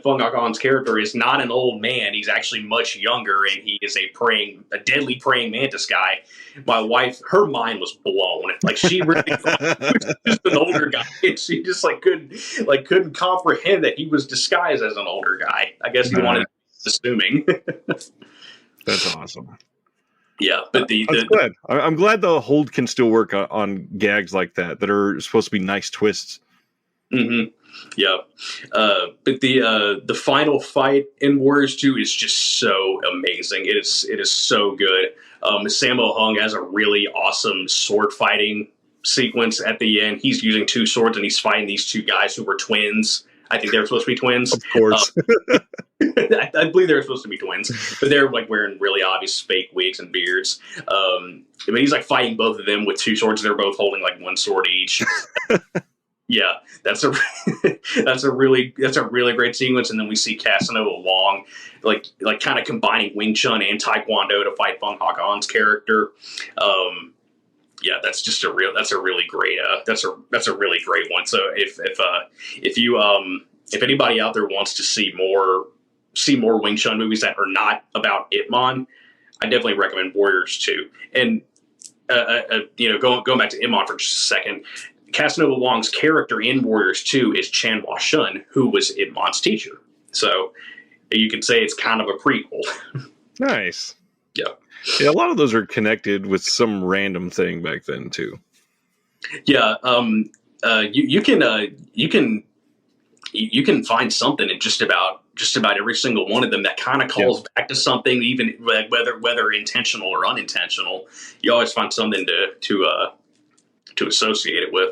Fung Hak On's character is not an old man, he's actually much younger, and he is a deadly praying mantis guy. My wife, her mind was blown. Like, she really thought he was just an older guy, and she just couldn't comprehend that he was disguised as an older guy. I guess he wanted, assuming. That's awesome. Yeah, but I'm glad the hold can still work on gags like that are supposed to be nice twists. Mm-hmm. Yeah, but the final fight in Warriors 2 is just so amazing. It is so good. Sammo Hung has a really awesome sword fighting sequence at the end. He's using two swords and he's fighting these two guys who were twins. I think they were supposed to be twins. Of course. I believe they were supposed to be twins, but they're like wearing really obvious fake wigs and beards. He's like fighting both of them with two swords. They're both holding like one sword each. Yeah, that's a really great sequence. And then we see Casanova Wong like kind of combining Wing Chun and Taekwondo to fight Fung Hak On's character. Yeah, that's a really great one. So if anybody out there wants to see more Wing Chun movies that are not about Ip Man, I definitely recommend Warriors 2. And going back to Ip Man for just a second, Casanova Wong's character in Warriors 2 is Chan Hua Shun, who was Ip Man's teacher. So you could say it's kind of a prequel. Nice. Yeah. Yeah, a lot of those are connected with some random thing back then too. Yeah, you can find something in just about every single one of them that kind of calls back to something, even whether intentional or unintentional. You always find something to associate it with.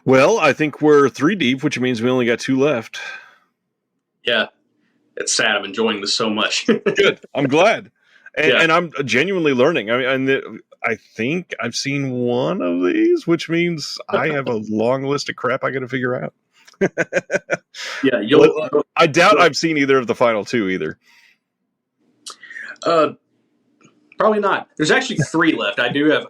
Well, I think we're 3 deep, which means we only got 2 left. Yeah, it's sad. I'm enjoying this so much. Good. I'm glad. And I'm genuinely learning. I think I've seen one of these, which means I have a long list of crap I got to figure out. Yeah, I doubt I've seen either of the final 2 either. Probably not. There's actually 3 left. I do have.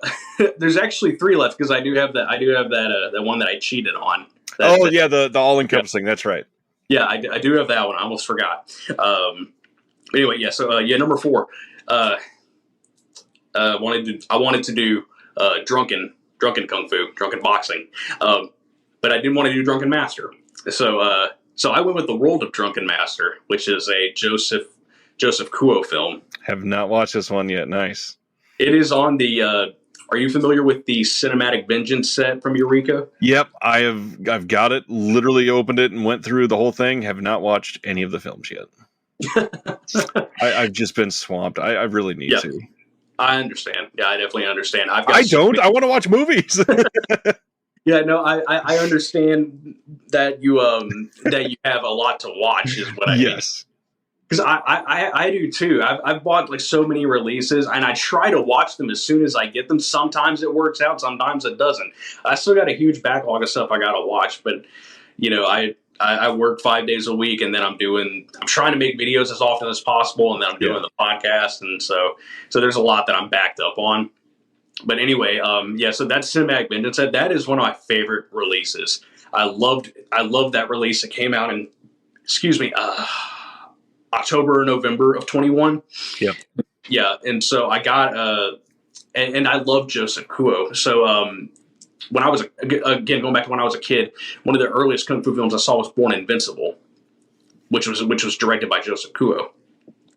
There's actually 3 left because I do have that one that I cheated on. The all-encompassing. That's right. Yeah, I do have that one. I almost forgot. Anyway, yeah. So number 4. I wanted to do drunken kung fu, drunken boxing, but I didn't want to do drunken master. So I went with the World of Drunken Master, which is a Joseph Kuo film. Have not watched this one yet. Nice. It is on the. Are you familiar with the Cinematic Vengeance set from Eureka? Yep, I've got it. Literally opened it and went through the whole thing. Have not watched any of the films yet. I've just been swamped. I really need to. I understand. Yeah, I definitely understand. I want to watch movies. Yeah, no, I understand that you have a lot to watch. Is what I mean. Yes. Because I do too. I've bought like so many releases, and I try to watch them as soon as I get them. Sometimes it works out, sometimes it doesn't. I still got a huge backlog of stuff I got to watch, but I I work 5 days a week, and then I'm trying to make videos as often as possible, and then I'm doing the podcast, and so there's a lot that I'm backed up on. But anyway, so that's Cinematic Vengeance. That is one of my favorite releases. I loved that release. It came out in, October or November of 21. Yep. Yeah, and so I got and I love Joseph Kuo. So when I was again going back to when I was a kid, one of the earliest kung fu films I saw was Born Invincible, which was directed by Joseph Kuo.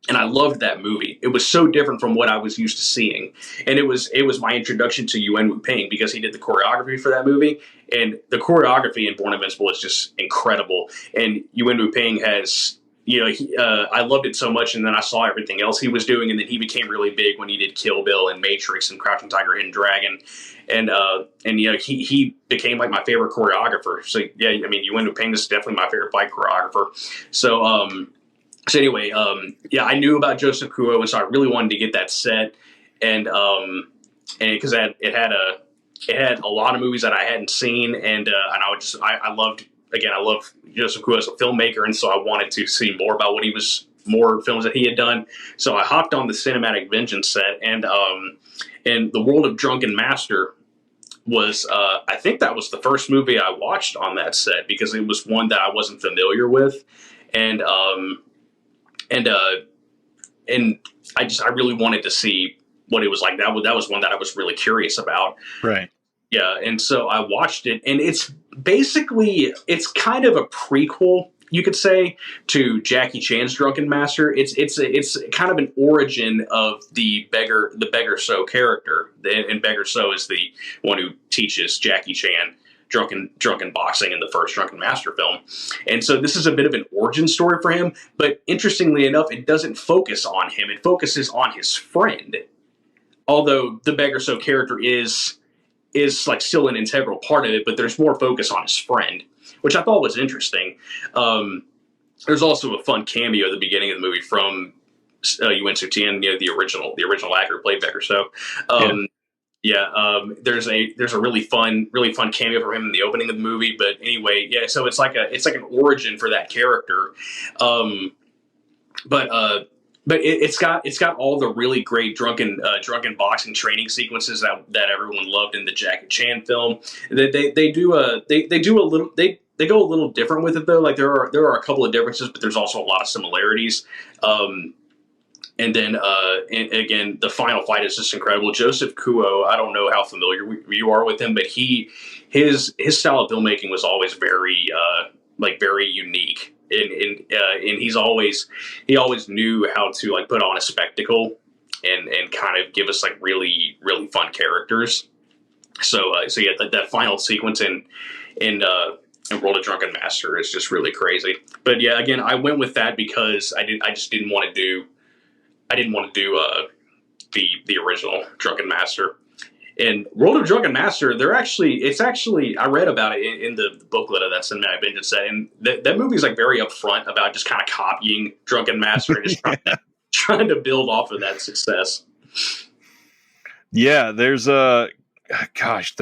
And I loved that movie. It was so different from what I was used to seeing. And it was my introduction to Yuen Wu-ping because he did the choreography for that movie. And the choreography in Born Invincible is just incredible. And Yuen Wu-ping has, I loved it so much. And then I saw everything else he was doing. And then he became really big when he did Kill Bill and Matrix and Crouching Tiger, Hidden Dragon. And he became like my favorite choreographer. So, yeah, I mean, Yuen Wu-ping is definitely my favorite fight choreographer. So anyway, I knew about Joseph Kuo, and so I really wanted to get that set, and because it had a lot of movies that I hadn't seen, and I love Joseph Kuo as a filmmaker, and so I wanted to see more about more films that he had done. So I hopped on the Cinematic Vengeance set, and The World of Drunken Master was I think that was the first movie I watched on that set because it was one that I wasn't familiar with, and I really wanted to see what it was like. That was one that I was really curious about. Right. Yeah. And so I watched it, and it's kind of a prequel, you could say, to Jackie Chan's Drunken Master. It's kind of an origin of the Beggar So character. And Beggar So is the one who teaches Jackie Chan drunken boxing in the first Drunken Master film. And so this is a bit of an origin story for him, but interestingly enough, it doesn't focus on him. It focuses on his friend. Although the Beggar So character is like still an integral part of it, but there's more focus on his friend, which I thought was interesting. There's also a fun cameo at the beginning of the movie from Yuen Su-tien, the original actor who played Beggar So. There's a really fun cameo for him in the opening of the movie. But anyway, so it's like an origin for that character. But it's got all the really great drunken boxing training sequences that everyone loved in the Jackie Chan film. They go a little different with it though. Like there are a couple of differences, but there's also a lot of similarities. And then, again, the final fight is just incredible. Joseph Kuo, I don't know how familiar you are with him, but his style of filmmaking was always very unique, and he always knew how to like put on a spectacle and kind of give us like really really fun characters. So that final sequence in World of Drunken Master is just really crazy. But yeah, again, I went with that because I just didn't want to do. I didn't want to do the original Drunken Master. And World of Drunken Master, I read about it in the booklet of that Cinematic Vengeance set, and that movie's like very upfront about just kind of copying Drunken Master and just trying to build off of that success. Yeah, there's there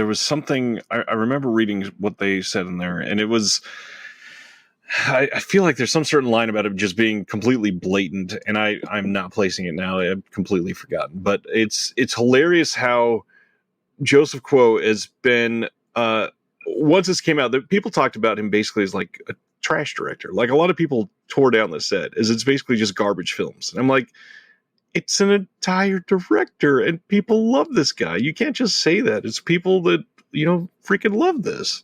was something I remember reading what they said in there, and it was. I feel like there's some certain line about it just being completely blatant, and I'm not placing it now. I've completely forgotten. But it's hilarious how Joseph Kuo has been, once this came out, that people talked about him basically as like a trash director. Like a lot of people tore down the set, as it's basically just garbage films. And I'm like, it's an entire director, and people love this guy. You can't just say that. It's people that, freaking love this.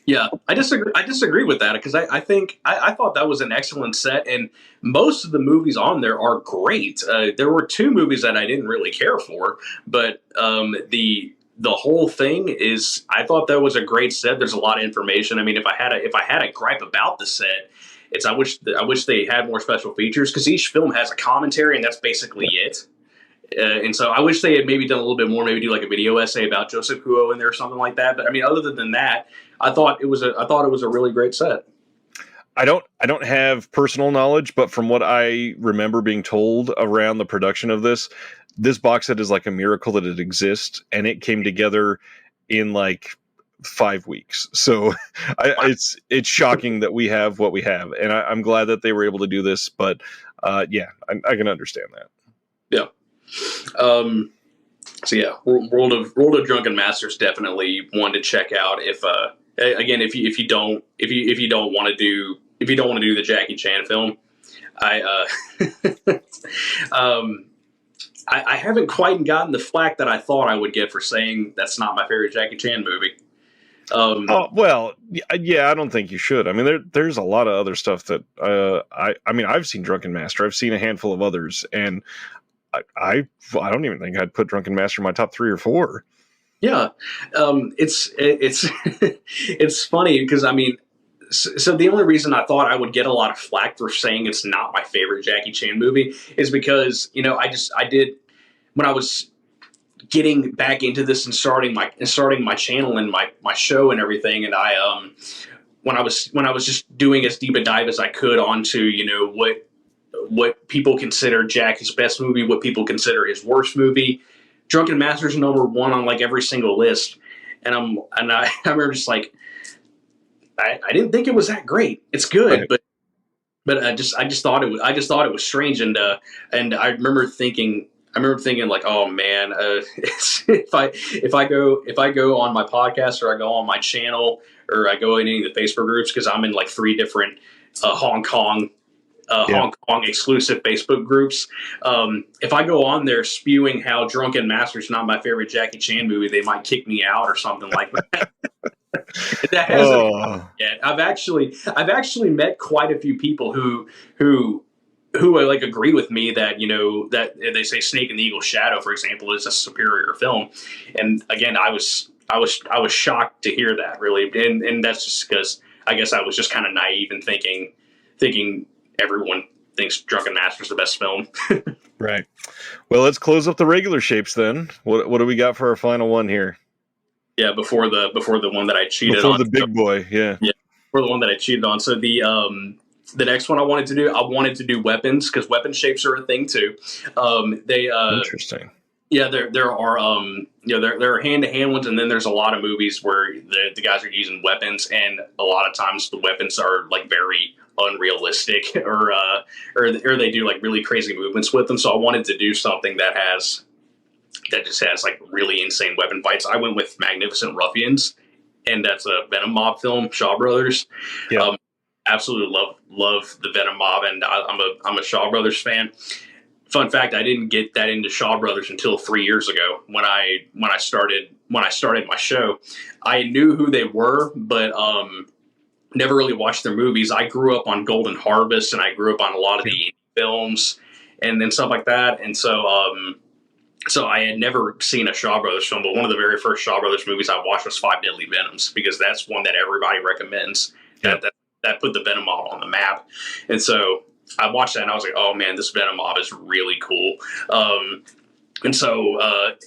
Yeah, I disagree with that because I thought that was an excellent set, and most of the movies on there are great. There were two movies that I didn't really care for, but the whole thing is, I thought that was a great set. There's a lot of information. I mean, if I had a gripe about the set, it's I wish they had more special features because each film has a commentary, and that's basically it. And so I wish they had maybe done a little bit more, maybe do like a video essay about Joseph Kuo in there or something like that. But I mean, other than that, I thought it was a really great set. I don't have personal knowledge, but from what I remember being told around the production of this box set is like a miracle that it exists, and it came together in like 5 weeks. So it's shocking that we have what we have, and I'm glad that they were able to do this. But yeah, I can understand that. Yeah. So yeah, World of Drunken Masters definitely one to check out. If again, if you don't want to do the Jackie Chan film, I I haven't quite gotten the flack that I thought I would get for saying that's not my favorite Jackie Chan movie. Oh well, yeah. I don't think you should. I mean, there's a lot of other stuff that I mean, I've seen Drunken Master. I've seen a handful of others, and I don't even think I'd put Drunken Master in my top 3 or 4. Yeah, it's it's funny because I mean, so the only reason I thought I would get a lot of flack for saying it's not my favorite Jackie Chan movie is because I did when I was getting back into this and starting my channel and my show and everything, and I when I was just doing as deep a dive as I could onto what people consider Jackie's best movie, what people consider his worst movie. Drunken Master's number 1 on like every single list, and I remember just like I didn't think it was that great. It's good, Right. but I just thought it was strange, and I remember thinking like, oh man, if I go on my podcast or I go on my channel or I go in any of the Facebook groups, because I'm in like 3 different Hong Kong exclusive Facebook groups. If I go on there spewing how Drunken Master's not my favorite Jackie Chan movie, they might kick me out or something like that. That hasn't happened yet. I've actually met quite a few people who like agree with me that that they say Snake and the Eagle's Shadow, for example, is a superior film. And again, I was shocked to hear that, really, and that's just because I guess I was just kind of naive and thinking everyone thinks Drunken Master's the best film. Right. Well, let's close up the regular shapes then. What do we got for our final one here? Yeah, before the one that I cheated Before on. the big boy, yeah. Yeah, before the one that I cheated on. So the next one I wanted to do weapons, because weapon shapes are a thing too. Interesting. Yeah, there are there are hand to hand ones, and then there's a lot of movies where the guys are using weapons, and a lot of times the weapons are like very unrealistic, or they do like really crazy movements with them. So I wanted to do something that just has like really insane weapon fights. I went with Magnificent Ruffians, and that's a Venom Mob film, Shaw Brothers. Yeah. Absolutely love the Venom Mob, and I'm a Shaw Brothers fan. Fun fact: I didn't get that into Shaw Brothers until 3 years ago when I started my show. I knew who they were, but never really watched their movies. I grew up on Golden Harvest, and I grew up on a lot of the indie films and stuff like that. And so I had never seen a Shaw Brothers film, but one of the very first Shaw Brothers movies I watched was Five Deadly Venoms, because that's one that everybody recommends. Yeah. That put the Venom Mob on the map. And so I watched that and I was like, oh man, this Venom Mob is really cool. And so I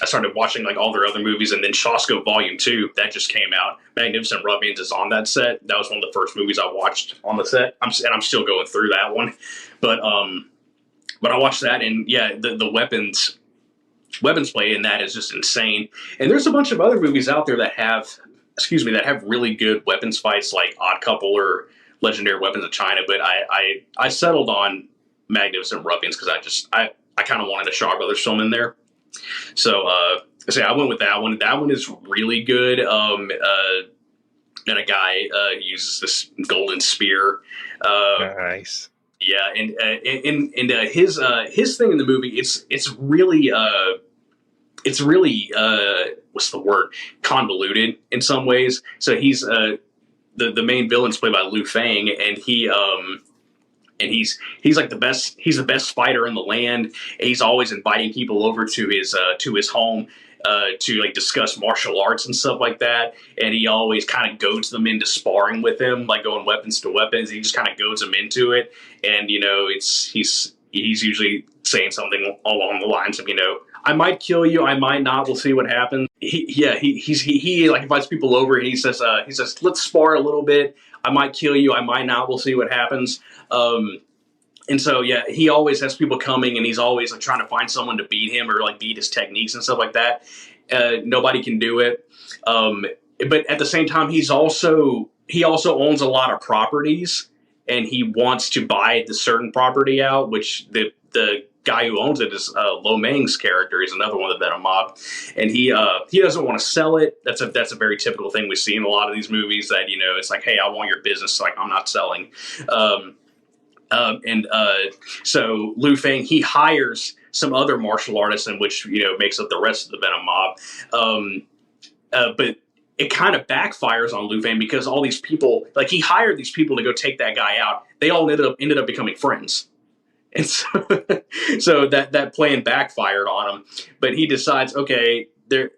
started watching like all their other movies, and then Shawscope Volume 2 that just came out. Magnificent Ruffians is on that set. That was one of the first movies I watched on the set. I'm still going through that one, but I watched that, and yeah, the weapons play in that is just insane. And there's a bunch of other movies out there that have really good weapons fights, like Odd Couple or Legendary Weapons of China. But I settled on Magnificent Ruffians because I kind of wanted a Shaw Brothers film in there. So I went with that one. That one is really good. And a guy uses this golden spear. Nice. Yeah, and his thing in the movie, it's really what's the word, convoluted in some ways. So he's the main villain's played by Liu Fang, and he's like the best fighter in the land. And he's always inviting people over to his home to like discuss martial arts and stuff like that. And he always kind of goads them into sparring with him, like going weapons to weapons. He just kind of goads them into it. And he's usually saying something along the lines of, I might kill you, I might not. We'll see what happens. He like invites people over, and he says, let's spar a little bit. I might kill you, I might not. We'll see what happens. And so, yeah, he always has people coming, and he's always like trying to find someone to beat him or like beat his techniques and stuff like that. Nobody can do it. But at the same time, he also owns a lot of properties, and he wants to buy the certain property out, which the guy who owns it is Lo Mang's character. He's another one of the Venom mob, and he doesn't want to sell it. That's a very typical thing we see in a lot of these movies. That it's like, hey, I want your business, like I'm not selling. So Liu Fang, he hires some other martial artists, in which makes up the rest of the Venom mob. But it kind of backfires on Liu Fang because all these people, like he hired these people to go take that guy out. They all ended up becoming friends. And so that plan backfired on him. But he decides, okay, they're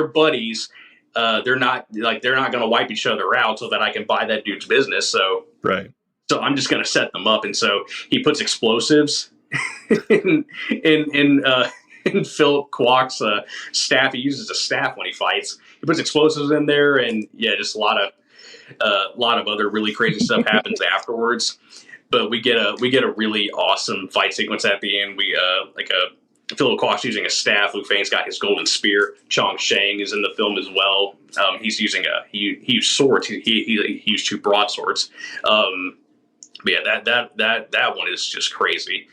buddies. They're not going to wipe each other out so that I can buy that dude's business. So right. So I'm just going to set them up. And so he puts explosives in Philip Kwok's staff. He uses a staff when he fights. He puts explosives in there, and just a lot of other really crazy stuff happens afterwards. But we get a really awesome fight sequence at the end. Philip Kwok's using a staff. Liu Fang's got his golden spear. Chong Shang is in the film as well. He's using he used swords. He used 2 broadswords. But yeah, that one is just crazy.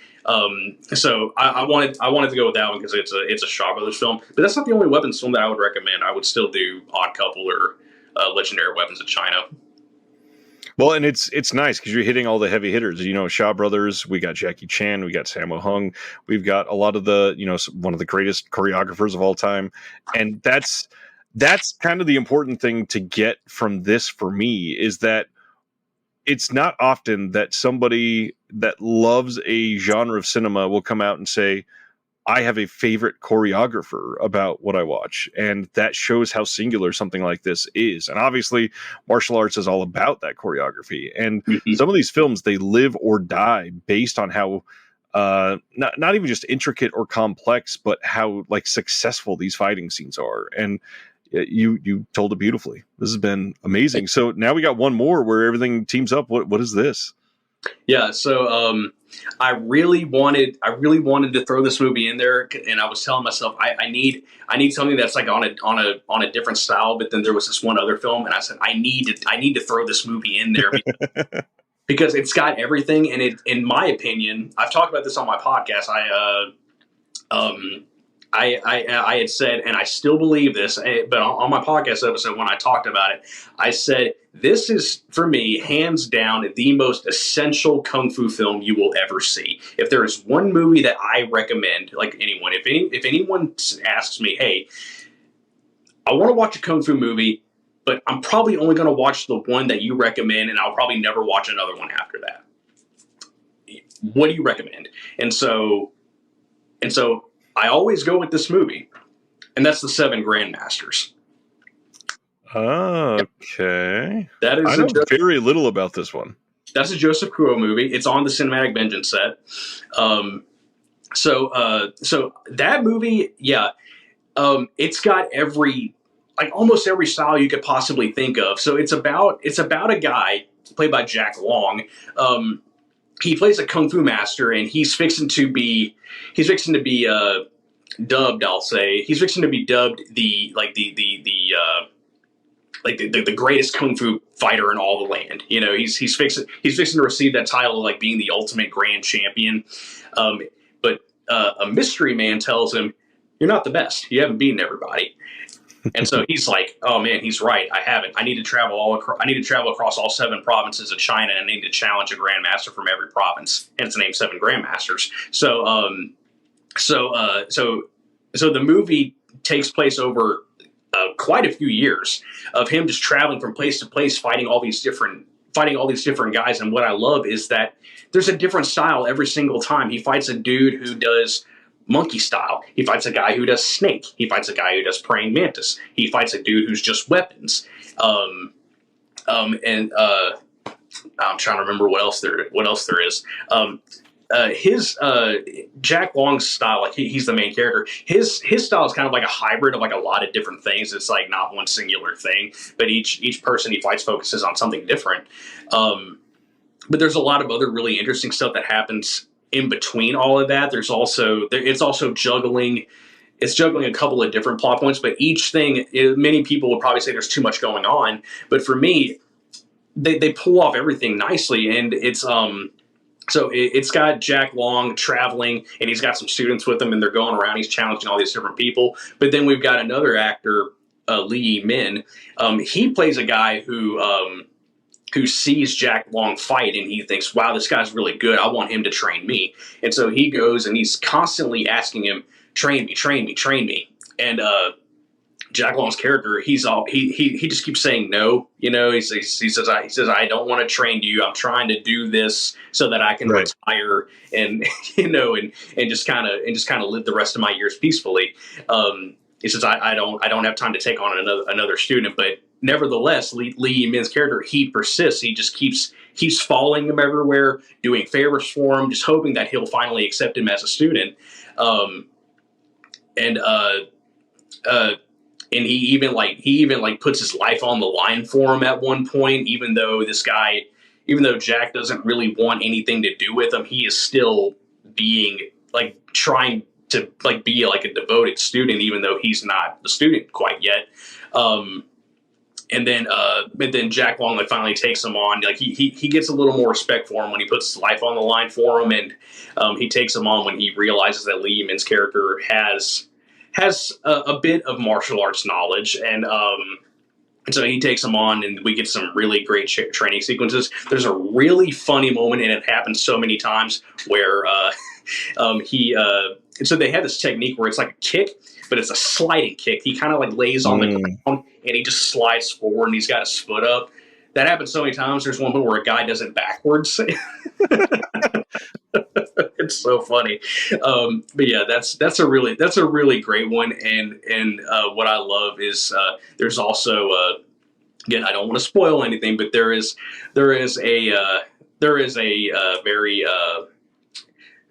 So I wanted to go with that one because it's a Shaw Brothers film. But that's not the only weapons film that I would recommend. I would still do Odd Couple or Legendary Weapons of China. Well, and it's nice because you're hitting all the heavy hitters. Shaw Brothers, we got Jackie Chan, we got Sammo Hung, we've got a lot of the, one of the greatest choreographers of all time. And that's kind of the important thing to get from this for me, is that it's not often that somebody that loves a genre of cinema will come out and say, I have a favorite choreographer about what I watch. And that shows how singular something like this is. And obviously, martial arts is all about that choreography. And some of these films, they live or die based on how, not even just intricate or complex, but how successful these fighting scenes are. And you told it beautifully. This has been amazing. So now we got one more where everything teams up. What is this? Yeah, so I really wanted to throw this movie in there, and I was telling myself I need something that's like on a different style. But then there was this one other film, and I said I need to throw this movie in there because it's got everything. And in my opinion, I've talked about this on my podcast. I had said, and I still believe this, but on my podcast episode when I talked about it, I said, this is, for me, hands down, the most essential Kung Fu film you will ever see. If there is one movie that I recommend, like anyone, if anyone asks me, hey, I want to watch a Kung Fu movie, but I'm probably only going to watch the one that you recommend, and I'll probably never watch another one after that. What do you recommend? And so I always go with this movie, and that's The Seven Grandmasters. Okay. That is I know very little about this one. That's a Joseph Kuo movie. It's on the Cinematic Vengeance set. So that movie, it's got almost every style you could possibly think of. So it's about a guy played by Jack Long. He plays a kung fu master, and he's fixing to be dubbed. I'll say he's fixing to be dubbed the greatest kung fu fighter in all the land. He's fixing to receive that title of being the ultimate grand champion. But a mystery man tells him, "You're not the best. You haven't beaten everybody." And so he's like, "Oh man, he's right. I haven't. I need to travel across all 7 provinces of China, and I need to challenge a grandmaster from every province." And it's named Seven Grandmasters. So the movie takes place over quite a few years of him just traveling from place to place, fighting all these different guys. And what I love is that there's a different style every single time. He fights a dude who does monkey style. He fights a guy who does snake. He fights a guy who does praying mantis. He fights a dude who's just weapons. And I'm trying to remember what else there is. His Jack Long's style, he's the main character. His style is kind of like a hybrid of a lot of different things. It's not one singular thing, but each person he fights focuses on something different. But there's a lot of other really interesting stuff that happens in between all of that. It's also juggling. it's juggling a couple of different plot points, but each thing, many people would probably say there's too much going on. But for me, they pull off everything nicely, and it's got Jack Long traveling, and he's got some students with him, and they're going around. He's challenging all these different people. But then we've got another actor, Lee Min. He plays a guy who sees Jack Long fight, and he thinks, wow, this guy's really good. I want him to train me. And so he goes, and he's constantly asking him, train me, train me, train me. And Jack Long's character, he just keeps saying no. He says I don't want to train you. I'm trying to do this so that I can retire and and just kind of live the rest of my years peacefully. He says I don't have time to take on another student, but nevertheless, Lee Min's character, he persists. He just keeps following him everywhere, doing favors for him, just hoping that he'll finally accept him as a student. And he even puts his life on the line for him at one point, even though Jack doesn't really want anything to do with him, he is still being trying to be like a devoted student, even though he's not the student quite yet. And then Jack Long finally takes him on. He gets a little more respect for him when he puts his life on the line for him, and he takes him on when he realizes that Lee Min's character has a bit of martial arts knowledge, and so he takes him on, and we get some really great training sequences. There's a really funny moment, and it happens so many times where so they have this technique where it's like a kick, but it's a sliding kick. He kind of lays on the ground, and he just slides forward, and he's got his foot up. That happens so many times. There's one point where a guy does it backwards. It's so funny. But yeah, that's a really great one. And what I love is there's also again, I don't want to spoil anything, but there is a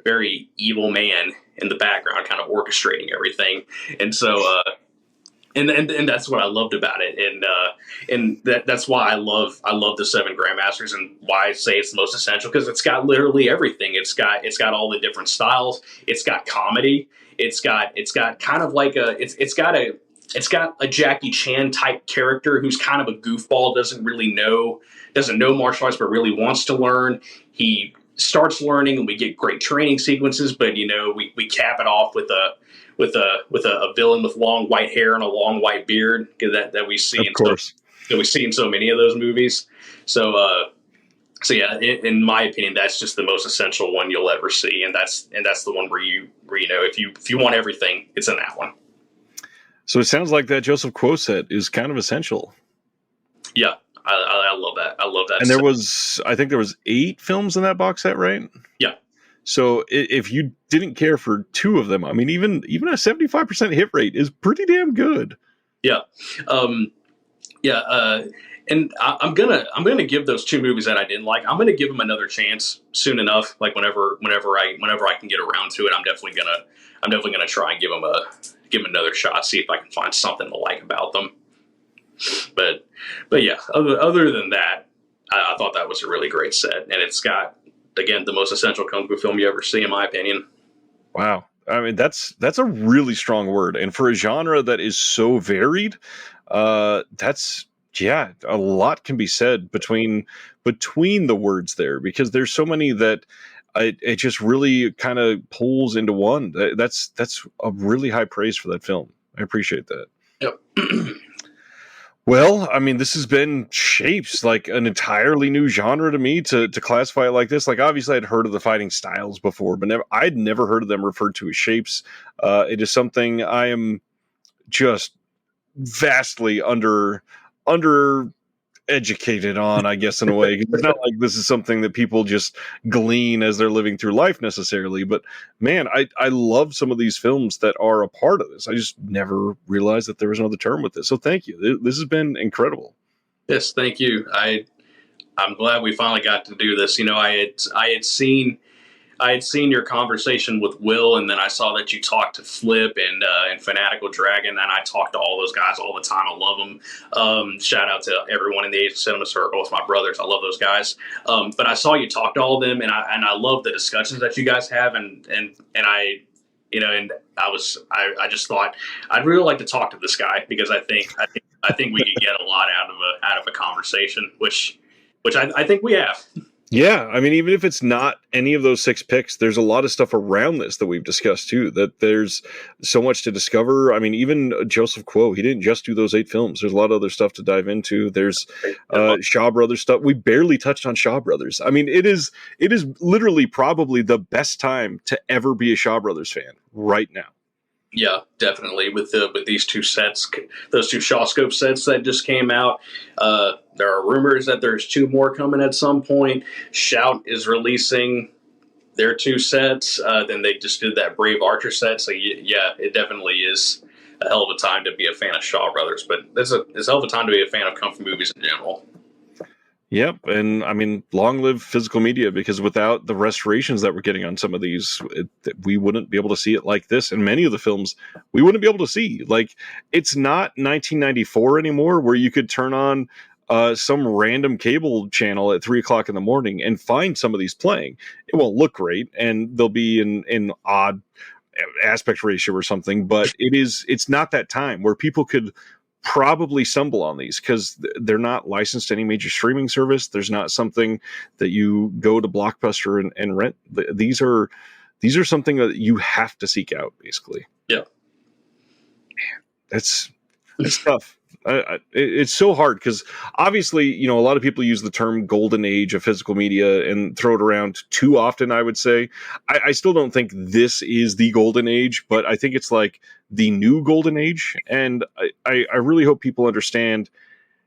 very evil man in the background, kind of orchestrating everything. And so and that's what I loved about it, and that's why I love the Seven Grandmasters, and why I say it's the most essential, because it's got literally everything. It's got all the different styles. It's got comedy. It's got kind of like it's got a Jackie Chan type character who's kind of a goofball, doesn't know martial arts, but really wants to learn. He starts learning, and we get great training sequences, but we cap it off with a villain with long white hair and a long white beard that we see in so many of those movies. So yeah, in my opinion, that's just the most essential one you'll ever see, and that's the one where if you want everything, it's in that one. So it sounds like that Joseph Quo set is kind of essential. Yeah, I love that. I love that. And I think there was 8 films in that box set, right? Yeah. So if you didn't care for 2 of them, I mean, even a 75% hit rate is pretty damn good. Yeah. And I'm gonna give those 2 movies that I didn't like, I'm gonna give them another chance soon enough. Whenever I can get around to it, I'm definitely gonna try and give them another shot, see if I can find something to like about them. But yeah, other than that, I thought that was a really great set, and it's got, again, the most essential kung fu film you ever see, in my opinion. Wow. I mean, that's a really strong word. And for a genre that is so varied, a lot can be said between the words there, because there's so many that it just really kind of pulls into one. That's a really high praise for that film. I appreciate that. Yep. Well, I mean, this has been Shapes, like an entirely new genre to me to classify it like this. Like, obviously, I'd heard of the fighting styles before, but I'd never heard of them referred to as shapes. It is something I am just vastly undereducated on, I guess, in a way. It's not like this is something that people just glean as they're living through life necessarily. But man, I love some of these films that are a part of this. I just never realized that there was another term with this. So thank you. This has been incredible. Yes, thank you. I'm glad we finally got to do this. I had seen your conversation with Will, and then I saw that you talked to Flip and Fanatical Dragon, and I talk to all those guys all the time. I love them. Shout out to everyone in the Asian Cinema Circle. It's my brothers. I love those guys. But I saw you talk to all of them, and I love the discussions that you guys have, and And I just thought I'd really like to talk to this guy because I think we could get a lot out of a conversation, which I think we have. Yeah, I mean, even if it's not any of those 6 picks, there's a lot of stuff around this that we've discussed too. That there's so much to discover. I mean, even Joseph Quo, he didn't just do those 8 films. There's a lot of other stuff to dive into. There's Shaw Brothers stuff. We barely touched on Shaw Brothers. I mean, it is literally probably the best time to ever be a Shaw Brothers fan right now. Yeah, definitely. With these 2 sets, those 2 Shawscope sets that just came out, there are rumors that there's 2 more coming at some point. Shout is releasing their 2 sets. Then they just did that Brave Archer set. So yeah, it definitely is a hell of a time to be a fan of Shaw Brothers. But it's a hell of a time to be a fan of kung fu movies in general. Yep, and I mean, long live physical media, because without the restorations that we're getting on some of these, we wouldn't be able to see it like this. And many of the films we wouldn't be able to see. Like, it's not 1994 anymore, where you could turn on some random cable channel at 3 o'clock in the morning and find some of these playing. It won't look great, and they'll be in odd aspect ratio or something. But it's not that time where people could probably stumble on these, because they're not licensed to any major streaming service. There's not something that you go to Blockbuster and rent. These are something that you have to seek out, basically. Yeah. Man, that's tough. It's so hard, because obviously, a lot of people use the term golden age of physical media and throw it around too often, I would say. I still don't think this is the golden age, but I think it's like the new golden age. And I really hope people understand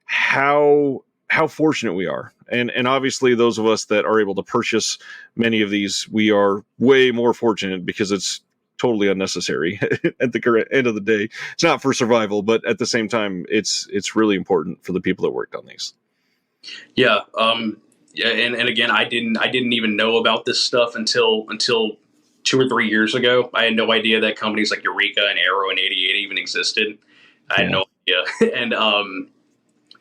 how fortunate we are. And obviously, those of us that are able to purchase many of these, we are way more fortunate, because it's totally unnecessary at the current end of the day. It's not for survival, but at the same time, it's really important for the people that worked on these. Yeah. Yeah. And again, I didn't even know about this stuff until 2 or 3 years ago. I had no idea that companies like Eureka and Arrow and 88 even existed. I had no idea.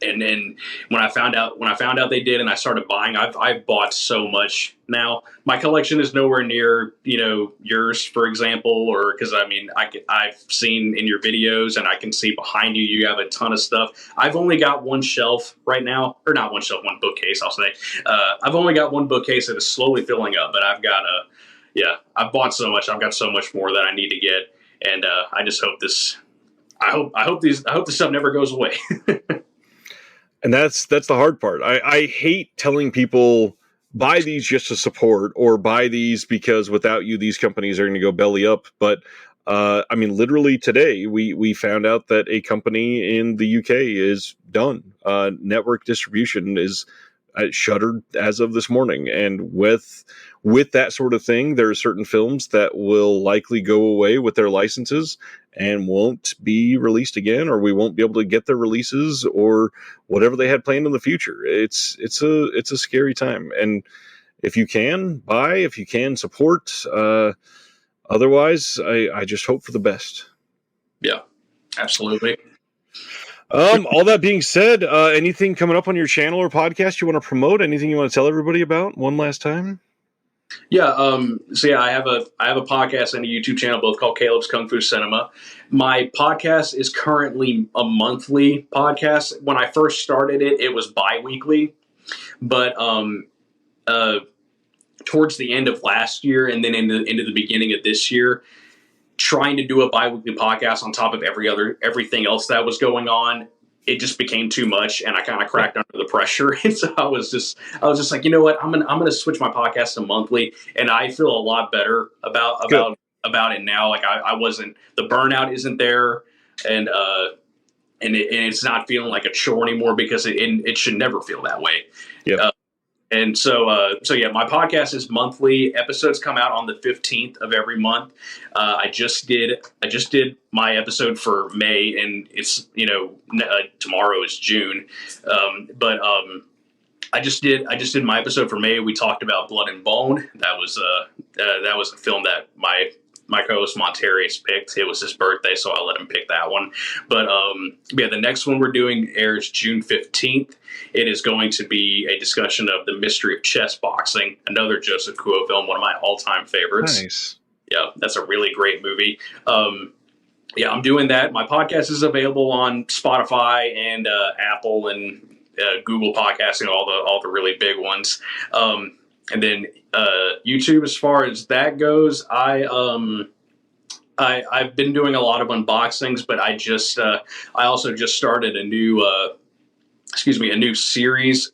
And when I found out they did, and I started buying, I've bought so much now. My collection is nowhere near yours, for example, or because I've seen in your videos, and I can see behind you, you have a ton of stuff. I've only got one shelf right now, or not one shelf, one bookcase, I'll say. I've only got one bookcase that is slowly filling up, but I've bought so much. I've got so much more that I need to get, and I just hope this. I hope this stuff never goes away. And that's the hard part. I hate telling people, buy these just to support, or buy these because without you, these companies are going to go belly up. But literally today, we found out that a company in the UK is done. Network distribution is shuttered as of this morning. And with that sort of thing, there are certain films that will likely go away with their licenses and won't be released again, or we won't be able to get their releases or whatever they had planned in the future. It's a scary time. And if you can buy, if you can support, otherwise I just hope for the best. Yeah, absolutely. All that being said, anything coming up on your channel or podcast you want to promote? Anything you want to tell everybody about one last time? Yeah. I have a podcast and a YouTube channel, both called Kaleb's Kung Fu Cinema. My podcast is currently a monthly podcast. When I first started it, it was bi-weekly, but towards the end of last year and then into the beginning of this year, trying to do a bi-weekly podcast on top of everything else that was going on, it just became too much, and I kind of cracked under the pressure. And so I was just like, you know what, I'm gonna switch my podcast to monthly, and I feel a lot better about it now. Like I wasn't, the burnout isn't there, and it's not feeling like a chore anymore, because it should never feel that way. Yeah. And so my podcast is monthly. Episodes come out on the 15th of every month. I just did my episode for May, and it's tomorrow is June. But I just did my episode for May. We talked about Blood and Bone. That was a film that my co-host Monterius picked. It was his birthday, so I let him pick that one. But the next one we're doing airs June 15th. It is going to be a discussion of The Mystery of Chess Boxing, another Joseph Kuo film, one of my all-time favorites. Nice. Yeah, that's a really great movie. Yeah, I'm doing that. My podcast is available on Spotify and Apple and Google Podcasting, all the really big ones. And then YouTube, as far as that goes, I've been doing a lot of unboxings, but I also just started a new a new series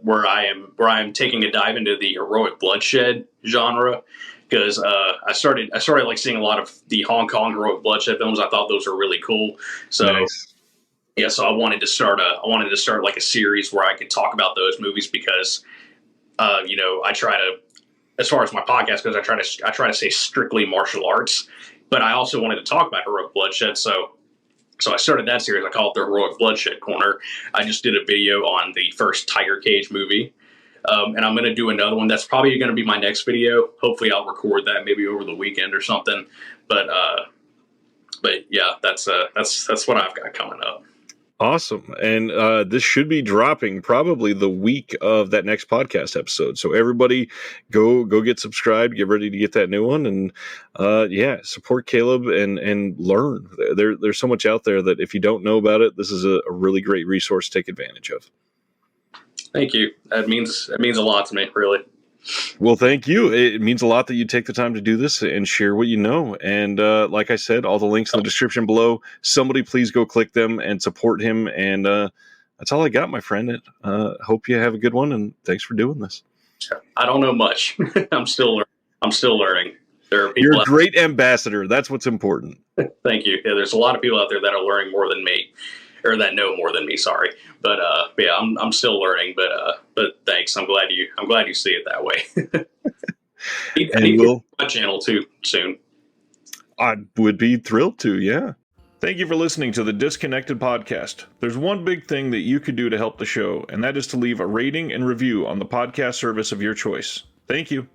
where I am taking a dive into the heroic bloodshed genre, because I started like seeing a lot of the Hong Kong heroic bloodshed films. I thought those were really cool. So Nice. yeah, so I wanted to start like a series where I could talk about those movies, because I try to, as far as my podcast goes, I try to say strictly martial arts, but I also wanted to talk about heroic bloodshed. So I started that series. I call it the Heroic Bloodshed Corner. I just did a video on the first Tiger Cage movie. And I'm going to do another one. That's probably going to be my next video. Hopefully I'll record that maybe over the weekend or something. But yeah, that's what I've got coming up. Awesome. And this should be dropping probably the week of that next podcast episode. So everybody go get subscribed, get ready to get that new one. And support Kaleb and learn. There's so much out there that if you don't know about it, this is a really great resource to take advantage of. Thank you. It means a lot to me, really. Well, thank you. It means a lot that you take the time to do this and share what you know. And like I said, all the links in the description below. Somebody please go click them and support him. And that's all I got, my friend. Hope you have a good one, and thanks for doing this. I don't know much. I'm still learning. There are people. You're a great ambassador. That's what's important. Thank you. Yeah, there's a lot of people out there that are learning more than me, or that know more than me. Sorry, but yeah, I'm still learning. But thanks. I'm glad you see it that way. I need to do my channel too soon. I would be thrilled to. Yeah. Thank you for listening to the Disconnected Podcast. There's one big thing that you could do to help the show, and that is to leave a rating and review on the podcast service of your choice. Thank you.